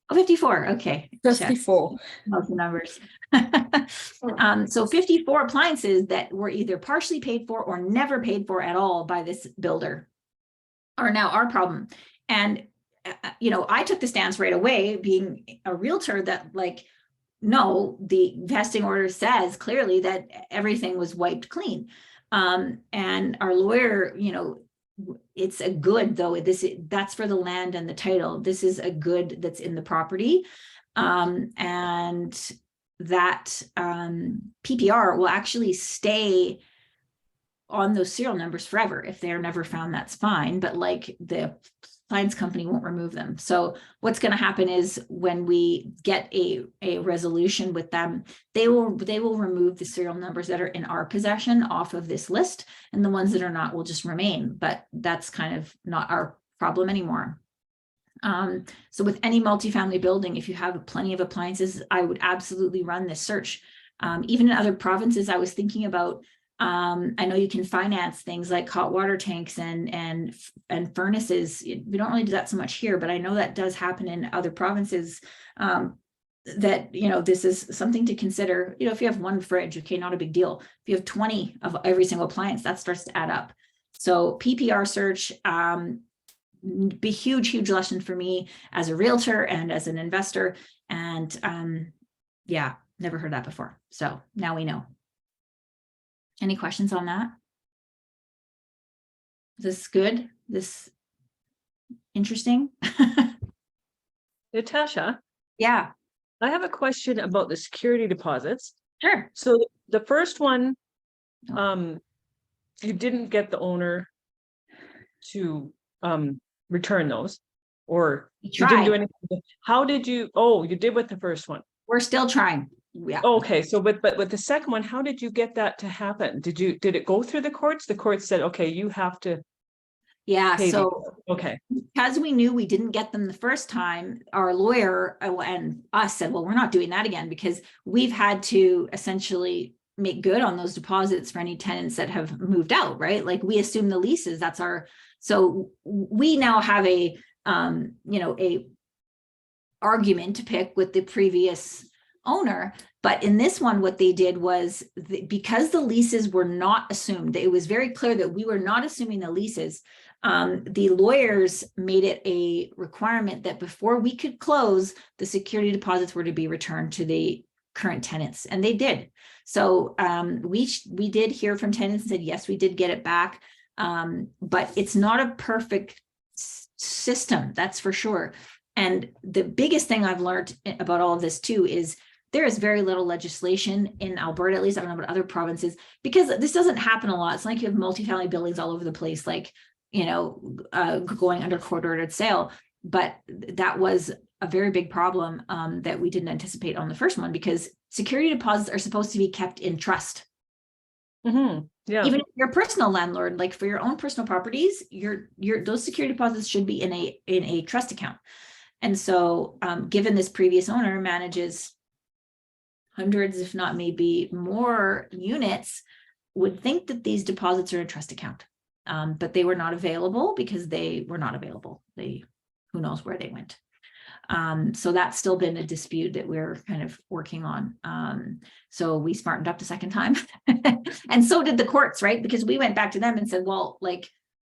Oh, 54. Okay. 54. Love the numbers. So 54 appliances that were either partially paid for or never paid for at all by this builder are now our problem. And, you know, I took the stance right away, being a realtor, that like, no, the vesting order says clearly that everything was wiped clean. And our lawyer, you know, it's a good, though, that's for the land and the title. This is a good that's in the property. And that PPR will actually stay on those serial numbers forever. If they're never found, that's fine. But like, the appliance company won't remove them. So what's going to happen is when we get a resolution with them, they will remove the serial numbers that are in our possession off of this list, and the ones that are not will just remain. But that's kind of not our problem anymore. So with any multifamily building, if you have plenty of appliances, I would absolutely run this search. Even in other provinces, I was thinking about, I know you can finance things like hot water tanks and furnaces. We don't really do that so much here, but I know that does happen in other provinces. That, you know, this is something to consider. You know, if you have one fridge, okay, not a big deal. If you have 20 of every single appliance, that starts to add up. So PPR search, be huge lesson for me as a realtor and as an investor. And yeah, never heard that before. So now we know. Any questions on that? Is this good? This interesting? Natasha, Yeah, I have a question about the security deposits. sure. So the first one, you didn't get the owner to return those, or you didn't do anything. How did you? Oh, you did with the first one. We're still trying. Yeah. Okay, so but with the second one, how did you get that to happen? Did it go through the courts? The courts said, okay, you have to. Yeah. pay So okay. because we knew we didn't get them the first time, our lawyer and us said, well, we're not doing that again, because we've had to essentially make good on those deposits for any tenants that have moved out, right? Like we assume the leases, that's our, so we now have a, a argument to pick with the previous owner. But in this one, what they did was because the leases were not assumed, it was very clear that we were not assuming the leases. The lawyers made it a requirement that before we could close, the security deposits were to be returned to the current tenants, and they did. So we did hear from tenants and said, yes, we did get it back. But it's not a perfect system, that's for sure. And the biggest thing I've learned about all of this too is there is very little legislation in Alberta, at least I don't know about other provinces, because this doesn't happen a lot. It's like you have multifamily buildings all over the place, like, going under court-ordered sale. But that was a very big problem that we didn't anticipate on the first one, because security deposits are supposed to be kept in trust. Yeah. Even if you're a personal landlord, like for your own personal properties, your those security deposits should be in a trust account. And so given this previous owner manages hundreds, if not maybe more units, would think that these deposits are in a trust account. But they were not available because they were not available. Who knows where they went. So that's still been a dispute that we're kind of working on. So we smartened up the second time. And so did the courts, right? Because we went back to them and said, well, like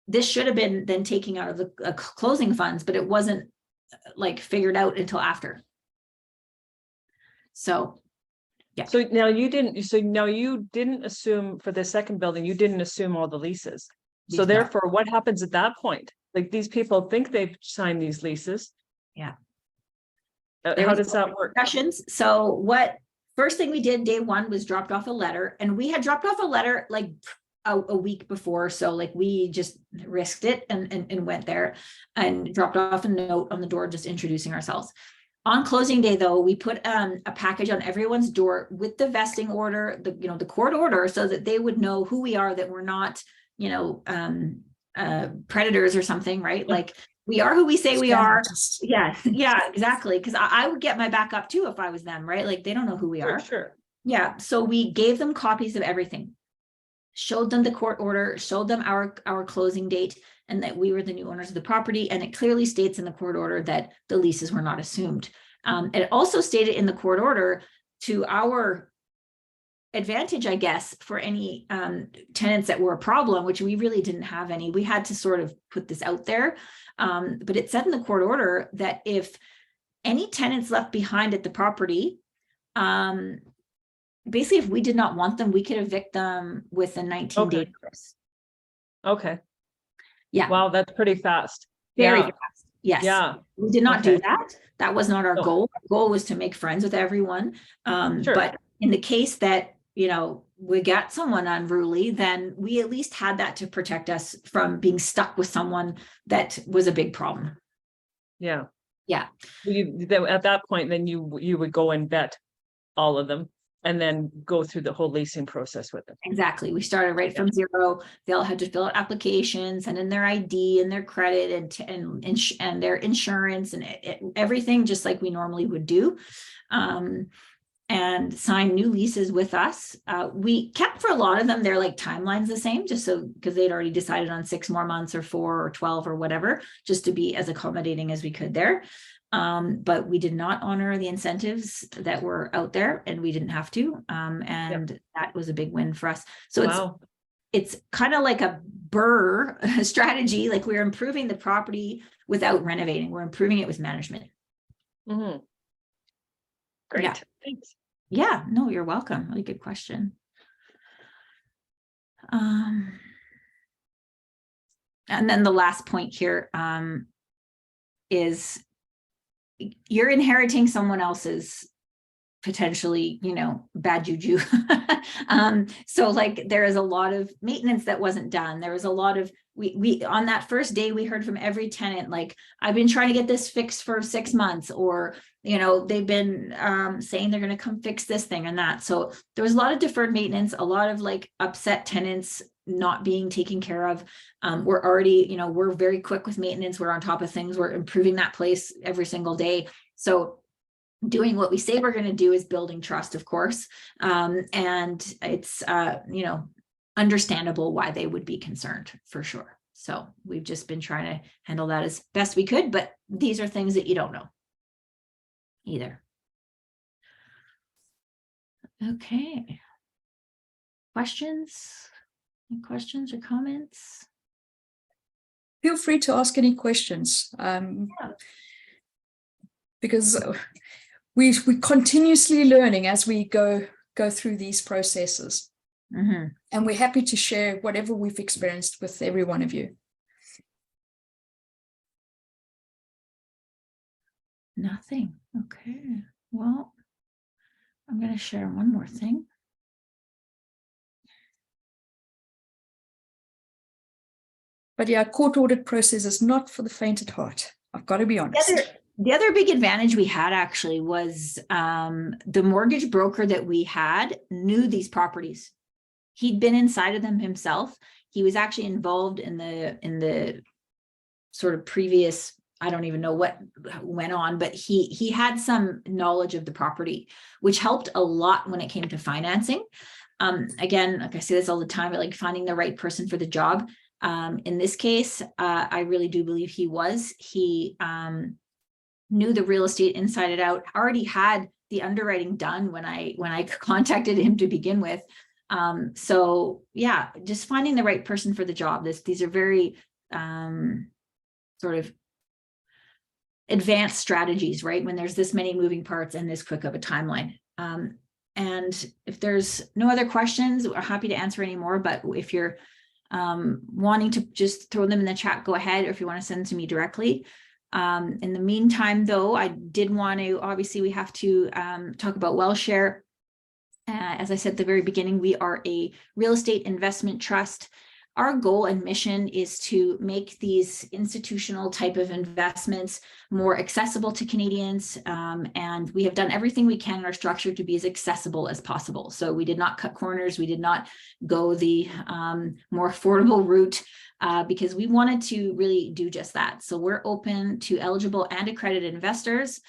this should have been then taking out of the closing funds, but it wasn't like figured out until after. So yeah. So now you didn't assume for the second building, you didn't assume all the leases. So therefore, what happens at that point? Like these people think they've signed these leases. Yeah. How does that work? Discussions. So first thing we did day one was dropped off a letter, and we had dropped off a letter like a week before. So like we just risked it and went there and dropped off a note on the door, just introducing ourselves. On closing day, though, we put a package on everyone's door with the vesting order, the court order, so that they would know who we are, that we're not, predators or something, right? Like we are who we say we are. Yeah, exactly. Because I would get my back up too if I was them, right? Like they don't know who we are. Sure. Yeah. So we gave them copies of everything, showed them the court order, showed them our closing date, and that we were the new owners of the property. And it clearly states in the court order that the leases were not assumed. It also stated in the court order, to our advantage, I guess, for any tenants that were a problem, which we really didn't have any. We had to sort of put this out there. But it said in the court order that if any tenants left behind at the property, basically, if we did not want them, we could evict them with a 19-day notice. Okay. Yeah. Wow, that's pretty fast. Very fast. Yes. Yeah. We did not do that. That was not our goal. Our goal was to make friends with everyone. Sure. But in the case that, we got someone unruly, then we at least had that to protect us from being stuck with someone that was a big problem. Yeah. Yeah. At that point, then you would go and vet all of them and then go through the whole leasing process with them. Exactly. We started right from zero. They all had to fill out applications and in their ID and their credit and their insurance and everything, just like we normally would do. And sign new leases with us. We kept for a lot of them, they're like timelines the same, just so because they'd already decided on 6 more months or 4 or 12 or whatever, just to be as accommodating as we could there. But we did not honor the incentives that were out there, and we didn't have to. And that was a big win for us. So it's kind of like a BRRRR strategy. Like we're improving the property without renovating. We're improving it with management. Mm-hmm. Great. Yeah. Thanks. Yeah, no, you're welcome. Really good question. And then the last point here is you're inheriting someone else's potentially, bad juju. So like there is a lot of maintenance that wasn't done. There was a lot of, we on that first day, we heard from every tenant, like, I've been trying to get this fixed for 6 months, or, they've been saying they're going to come fix this thing and that. So there was a lot of deferred maintenance, a lot of like upset tenants not being taken care of. We're already, we're very quick with maintenance. We're on top of things. We're improving that place every single day. So doing what we say we're going to do is building trust, of course. And it's, understandable why they would be concerned, for sure. So we've just been trying to handle that as best we could, but these are things that you don't know either. Okay. Questions? Any questions or comments? Feel free to ask any questions, because we're continuously learning as we go through these processes. Mm-hmm. And we're happy to share whatever we've experienced with every one of you. Nothing. Okay. Well, I'm going to share one more thing. But yeah, court audit process is not for the faint at heart. I've got to be honest. The other big advantage we had actually was the mortgage broker that we had knew these properties. He'd been inside of them himself. He was actually involved in the sort of previous, I don't even know what went on, but he had some knowledge of the property, which helped a lot when it came to financing. Again, like I say this all the time, but like finding the right person for the job. In this case, I really do believe he knew the real estate inside and out, already had the underwriting done when I contacted him to begin with. So yeah, just finding the right person for the job. These are very sort of advanced strategies, right? When there's this many moving parts and this quick of a timeline. And if there's no other questions, we're happy to answer any more, but if you're wanting to just throw them in the chat, go ahead, or if you want to send them to me directly. In the meantime, though, I did want to, obviously we have to talk about WealthShare. As I said at the very beginning, we are a real estate investment trust. Our goal and mission is to make these institutional type of investments more accessible to Canadians. And we have done everything we can in our structure to be as accessible as possible. So we did not cut corners. We did not go the more affordable route because we wanted to really do just that. So we're open to eligible and accredited investors.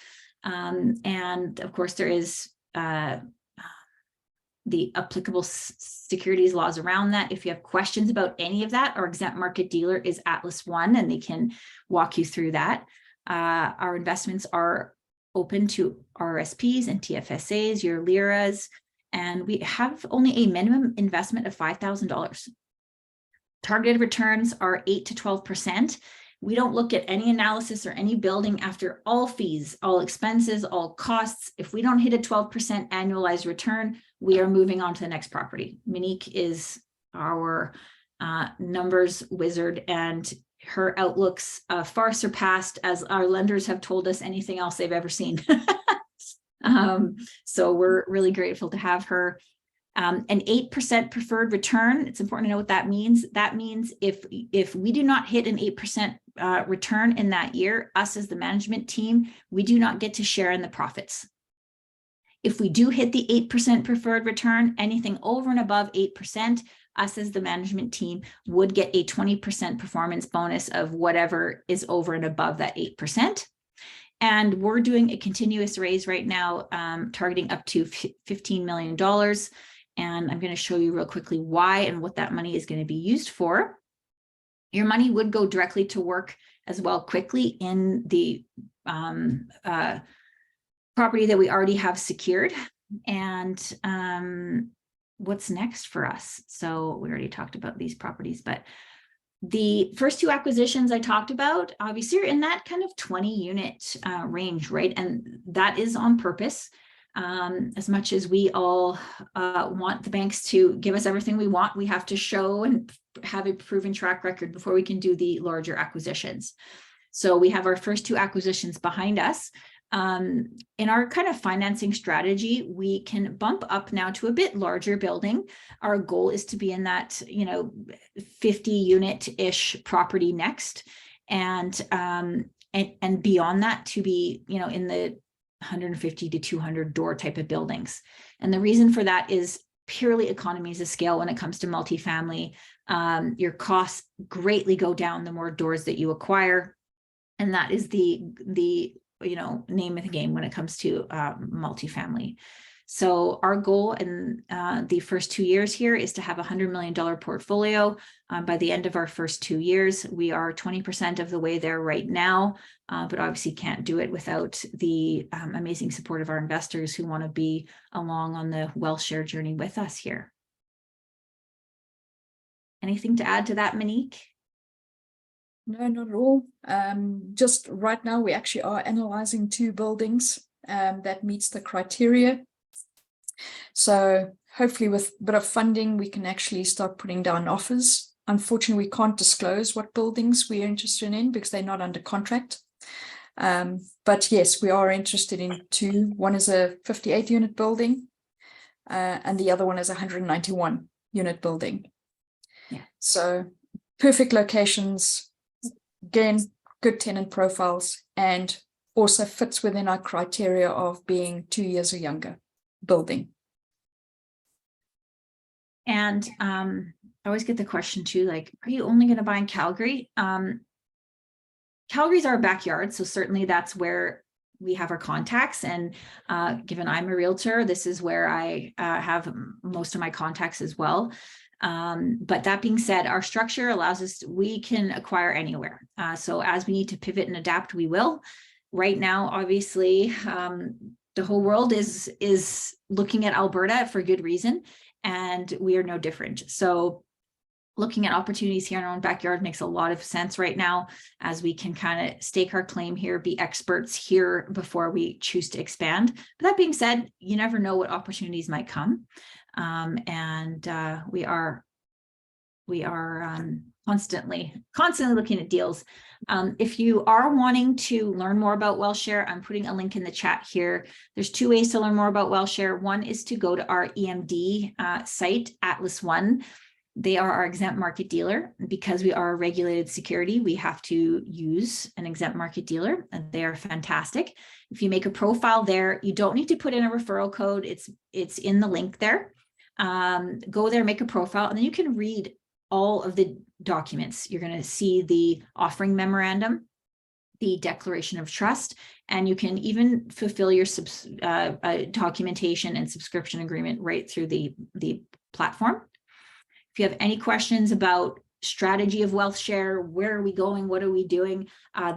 And of course, there is the applicable securities laws around that. If you have questions about any of that, our exempt market dealer is Atlas One, and they can walk you through that. Our investments are open to RSPs and TFSAs, your LIRAs, and we have only a minimum investment of $5,000. Targeted returns are 8 to 12%. We don't look at any analysis or any building after all fees, all expenses, all costs. If we don't hit a 12% annualized return, we are moving on to the next property. Monique is our numbers wizard, and her outlooks far surpassed, as our lenders have told us, anything else they've ever seen. So we're really grateful to have her. An 8% preferred return. It's important to know what that means. That means if we do not hit an 8% return in that year, us as the management team, we do not get to share in the profits. If we do hit the 8% preferred return, anything over and above 8%, us as the management team would get a 20% performance bonus of whatever is over and above that 8%. And we're doing a continuous raise right now, targeting up to $15 million. And I'm going to show you real quickly why and what that money is going to be used for. Your money would go directly to work as well quickly in the property that we already have secured. And what's next for us? So we already talked about these properties, but the first two acquisitions I talked about, obviously, are in that kind of 20 unit range, right? And that is on purpose. As much as we all want the banks to give us everything we want, we have to show and have a proven track record before we can do the larger acquisitions. So we have our first two acquisitions behind us. In our kind of financing strategy, we can bump up now to a bit larger building. Our goal is to be in that, 50 unit-ish property next. And beyond that to be, in the 150 to 200 door type of buildings. And the reason for that is purely economies of scale when it comes to multifamily. Your costs greatly go down the more doors that you acquire. And that is the name of the game when it comes to multifamily. So our goal in the first 2 years here is to have $100 million portfolio. By the end of our first 2 years, we are 20% of the way there right now, but obviously can't do it without the amazing support of our investors who want to be along on the WealthShare journey with us here. Anything to add to that, Monique? No, not at all. Just right now, we actually are analyzing 2 buildings that meets the criteria. So hopefully with a bit of funding, we can actually start putting down offers. Unfortunately, we can't disclose what buildings we're interested in because they're not under contract. But yes, we are interested in 2. One is a 58-unit building, and the other one is a 191-unit building. Yeah. So perfect locations, again, good tenant profiles, and also fits within our criteria of being 2 years or younger building. And I always get the question too, like, are you only going to buy in Calgary? Calgary's our backyard, so certainly that's where we have our contacts. And given I'm a realtor, this is where I have most of my contacts as well. But that being said, our structure allows us, we can acquire anywhere. So as we need to pivot and adapt, we will. Right now, obviously, the whole world is looking at Alberta for good reason, and we are no different. So looking at opportunities here in our own backyard makes a lot of sense right now, as we can kind of stake our claim here, be experts here before we choose to expand. But that being said, you never know what opportunities might come. We are constantly looking at deals. If you are wanting to learn more about WealthShare, I'm putting a link in the chat here. There's 2 ways to learn more about WealthShare. One is to go to our EMD site, Atlas One. They are our exempt market dealer. Because we are a regulated security, we have to use an exempt market dealer, and they are fantastic. If you make a profile there, you don't need to put in a referral code. It's in the link there. Go there, make a profile, and then you can read all of the documents. You're going to see the offering memorandum, the declaration of trust, and you can even fulfill your documentation and subscription agreement right through the platform. If you have any questions about strategy of WealthShare, where are we going, what are we doing,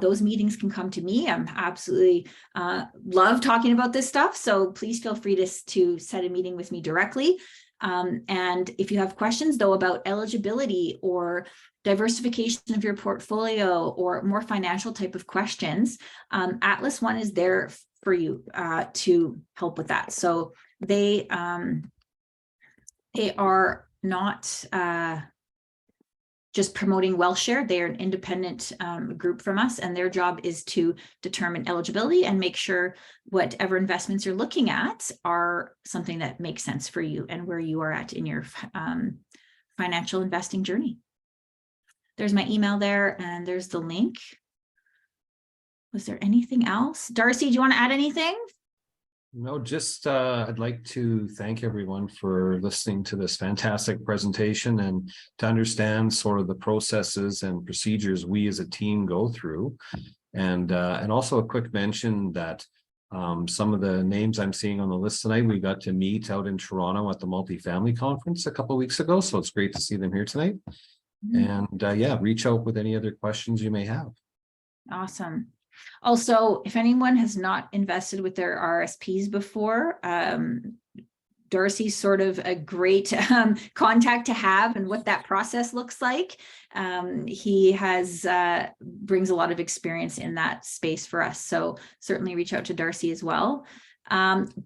those meetings can come to me. I'm absolutely love talking about this stuff. So please feel free to set a meeting with me directly. And if you have questions though about eligibility or diversification of your portfolio or more financial type of questions, Atlas One is there for you to help with that. So they are not just promoting WealthShare. They are an independent group from us, and their job is to determine eligibility and make sure whatever investments you're looking at are something that makes sense for you and where you are at in your financial investing journey. There's my email there, and there's the link. Was there anything else? Darcy, do you want to add anything? No, just I'd like to thank everyone for listening to this fantastic presentation and to understand sort of the processes and procedures we as a team go through. And also a quick mention that some of the names I'm seeing on the list tonight, we got to meet out in Toronto at the Multifamily conference a couple of weeks ago. So it's great to see them here tonight. And yeah, reach out with any other questions you may have. Awesome. Also, if anyone has not invested with their RSPs before, Darcy's sort of a great contact to have, and what that process looks like. He has brings a lot of experience in that space for us. So certainly reach out to Darcy as well.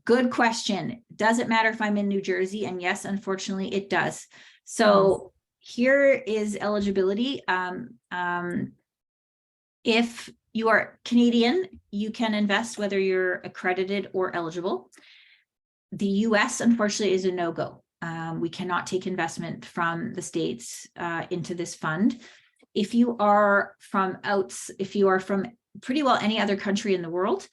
Good question. Does it matter if I'm in New Jersey? And yes, unfortunately it does. So here is eligibility. If you are Canadian, you can invest whether you're accredited or eligible. The US, unfortunately, is a no-go. We cannot take investment from the States into this fund. If you are from pretty well any other country in the world,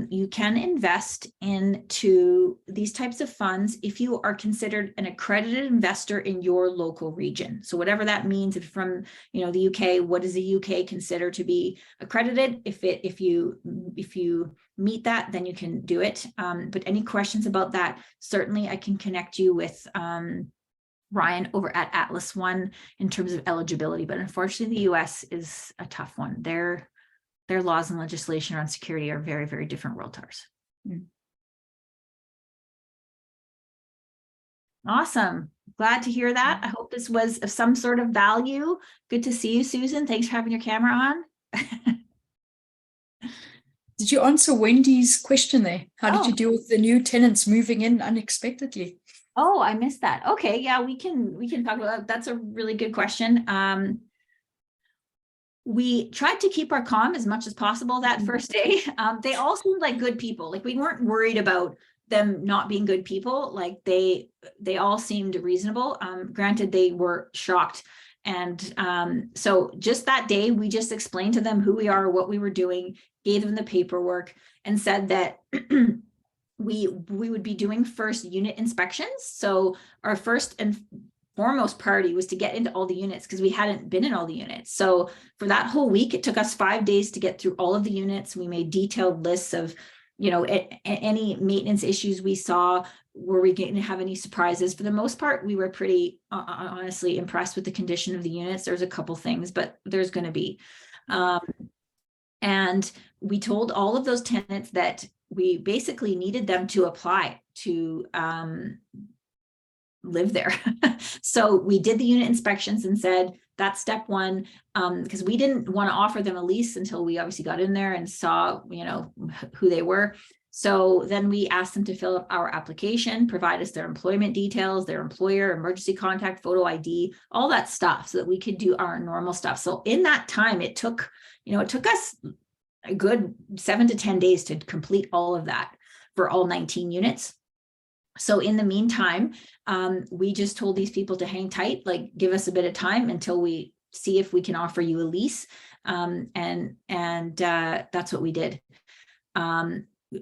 you can invest into these types of funds if you are considered an accredited investor in your local region. So whatever that means, if from the UK, what does the UK consider to be accredited? If you meet that, then you can do it. But any questions about that, certainly I can connect you with Ryan over at Atlas One in terms of eligibility. But unfortunately, the US is a tough one. Their laws and legislation around security are very, very different realtors. Awesome. Glad to hear that. I hope this was of some sort of value. Good to see you, Susan. Thanks for having your camera on. Did you answer Wendy's question there? How did you deal with the new tenants moving in unexpectedly? Oh, I missed that. Okay, yeah, we can talk about that. That's a really good question. We tried to keep our calm as much as possible that first day. They all seemed like good people. Like, we weren't worried about them not being good people. Like, they all seemed reasonable. Granted, they were shocked. And so just that day, we just explained to them who we are, what we were doing, gave them the paperwork, and said that we would be doing first unit inspections. So our first and foremost priority was to get into all the units, because we hadn't been in all the units. So for that whole week, it took us 5 days to get through all of the units. We made detailed lists of, any maintenance issues we saw. Were we going to have any surprises? For the most part, we were pretty honestly impressed with the condition of the units. There's a couple things, but there's going to be. And we told all of those tenants that we basically needed them to apply to live there. So we did the unit inspections and said, that's step one, because we didn't want to offer them a lease until we obviously got in there and saw, who they were. So then we asked them to fill up our application, provide us their employment details, their employer, emergency contact, photo ID, all that stuff, so that we could do our normal stuff. So in that time, it took us a good 7 to 10 days to complete all of that for all 19 units. So in the meantime, we just told these people to hang tight, like, give us a bit of time until we see if we can offer you a lease. And that's what we did.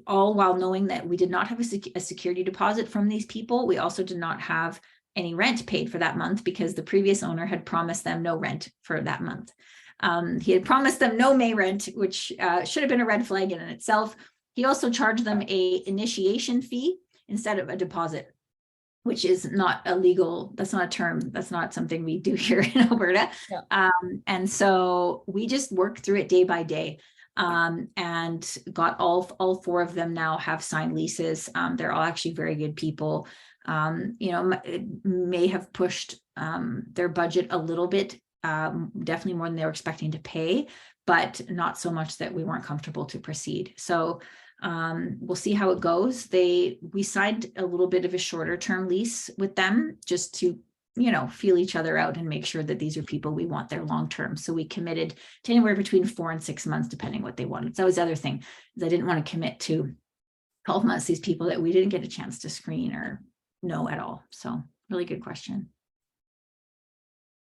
All while knowing that we did not have a security deposit from these people. We also did not have any rent paid for that month, because the previous owner had promised them no rent for that month. He had promised them no May rent, which should have been a red flag in itself. He also charged them a initiation fee instead of a deposit, which is not a legal, that's not a term, that's not something we do here in Alberta. Yeah. And so we just worked through it day by day, and got all 4 of them now have signed leases. They're all actually very good people. It may have pushed their budget a little bit, definitely more than they were expecting to pay, but not so much that we weren't comfortable to proceed. So we'll see how it goes. We signed a little bit of a shorter term lease with them, just to, feel each other out and make sure that these are people we want there long term. So we committed to anywhere between 4 and 6 months, depending what they wanted. So that was the other thing, is I didn't want to commit to 12 months, these people that we didn't get a chance to screen or know at all. So really good question.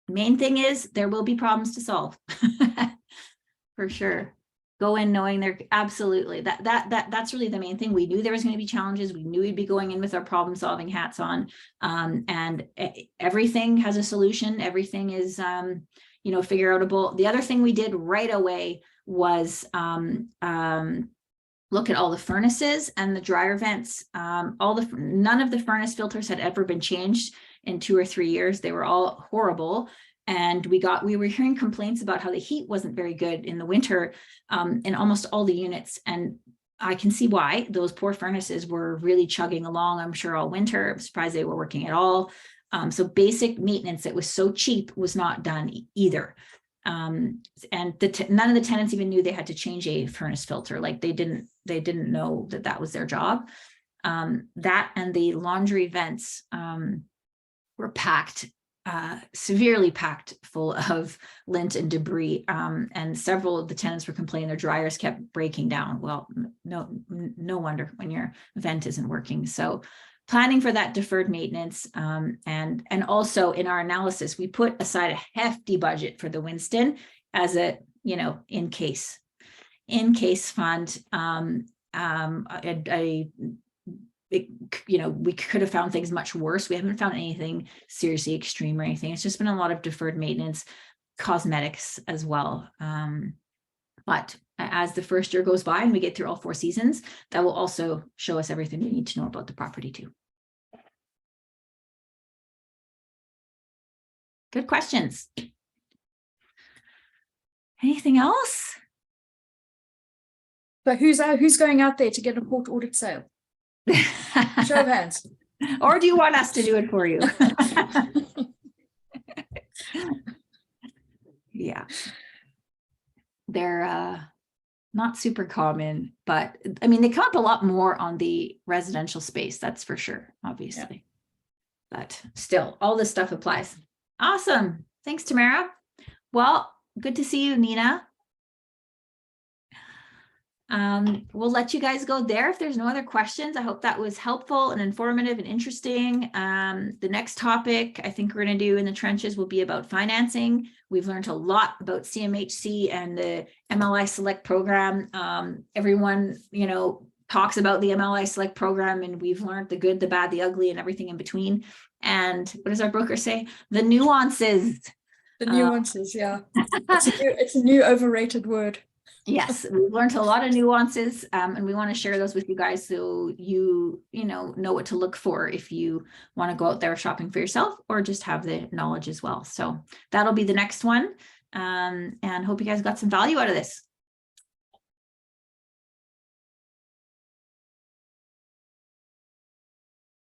Main thing is, there will be problems to solve. For sure. Go in knowing they're absolutely that's really the main thing. We knew there was going to be challenges. We knew we'd be going in with our problem solving hats on, and everything has a solution. Everything is figure outable. The other thing we did right away was look at all the furnaces and the dryer vents. None of the furnace filters had ever been changed in 2 or 3 years. They were all horrible. And we were hearing complaints about how the heat wasn't very good in the winter in almost all the units. And I can see why. Those poor furnaces were really chugging along, I'm sure, all winter. I'm surprised they were working at all. So basic maintenance that was so cheap was not done either. And none of the tenants even knew they had to change a furnace filter. Like, they didn't know that was their job. That and the laundry vents were packed, severely packed full of lint and debris. And several of the tenants were complaining their dryers kept breaking down. Well, no wonder when your vent isn't working. So planning for that deferred maintenance, and also in our analysis, we put aside a hefty budget for the Winston as a, in case. in case fund. We could have found things much worse. We haven't found anything seriously extreme or anything. It's just been a lot of deferred maintenance, cosmetics as well. But as the first year goes by and we get through all 4 seasons, that will also show us everything we need to know about the property too. Good questions. Anything else? So who's going out there to get a court ordered sale? Show of hands. Or do you want us to do it for you? Yeah. They're not super common, but I mean, they come up a lot more on the residential space, that's for sure, obviously. Yeah. But still, all this stuff applies. Awesome. Thanks, Tamara. Well, good to see you, Nina. We'll let you guys go there if there's no other questions. I hope that was helpful and informative and interesting. The next topic I think we're going to do in the trenches will be about financing. We've learned a lot about CMHC and the MLI Select program. Everyone, talks about the MLI Select program, and we've learned the good, the bad, the ugly, and everything in between. And what does our broker say? The nuances. The nuances, yeah. It's a new overrated word. Yes, we've learned a lot of nuances, and we want to share those with you guys so you know what to look for if you want to go out there shopping for yourself or just have the knowledge as well. So that'll be the next one, and hope you guys got some value out of this.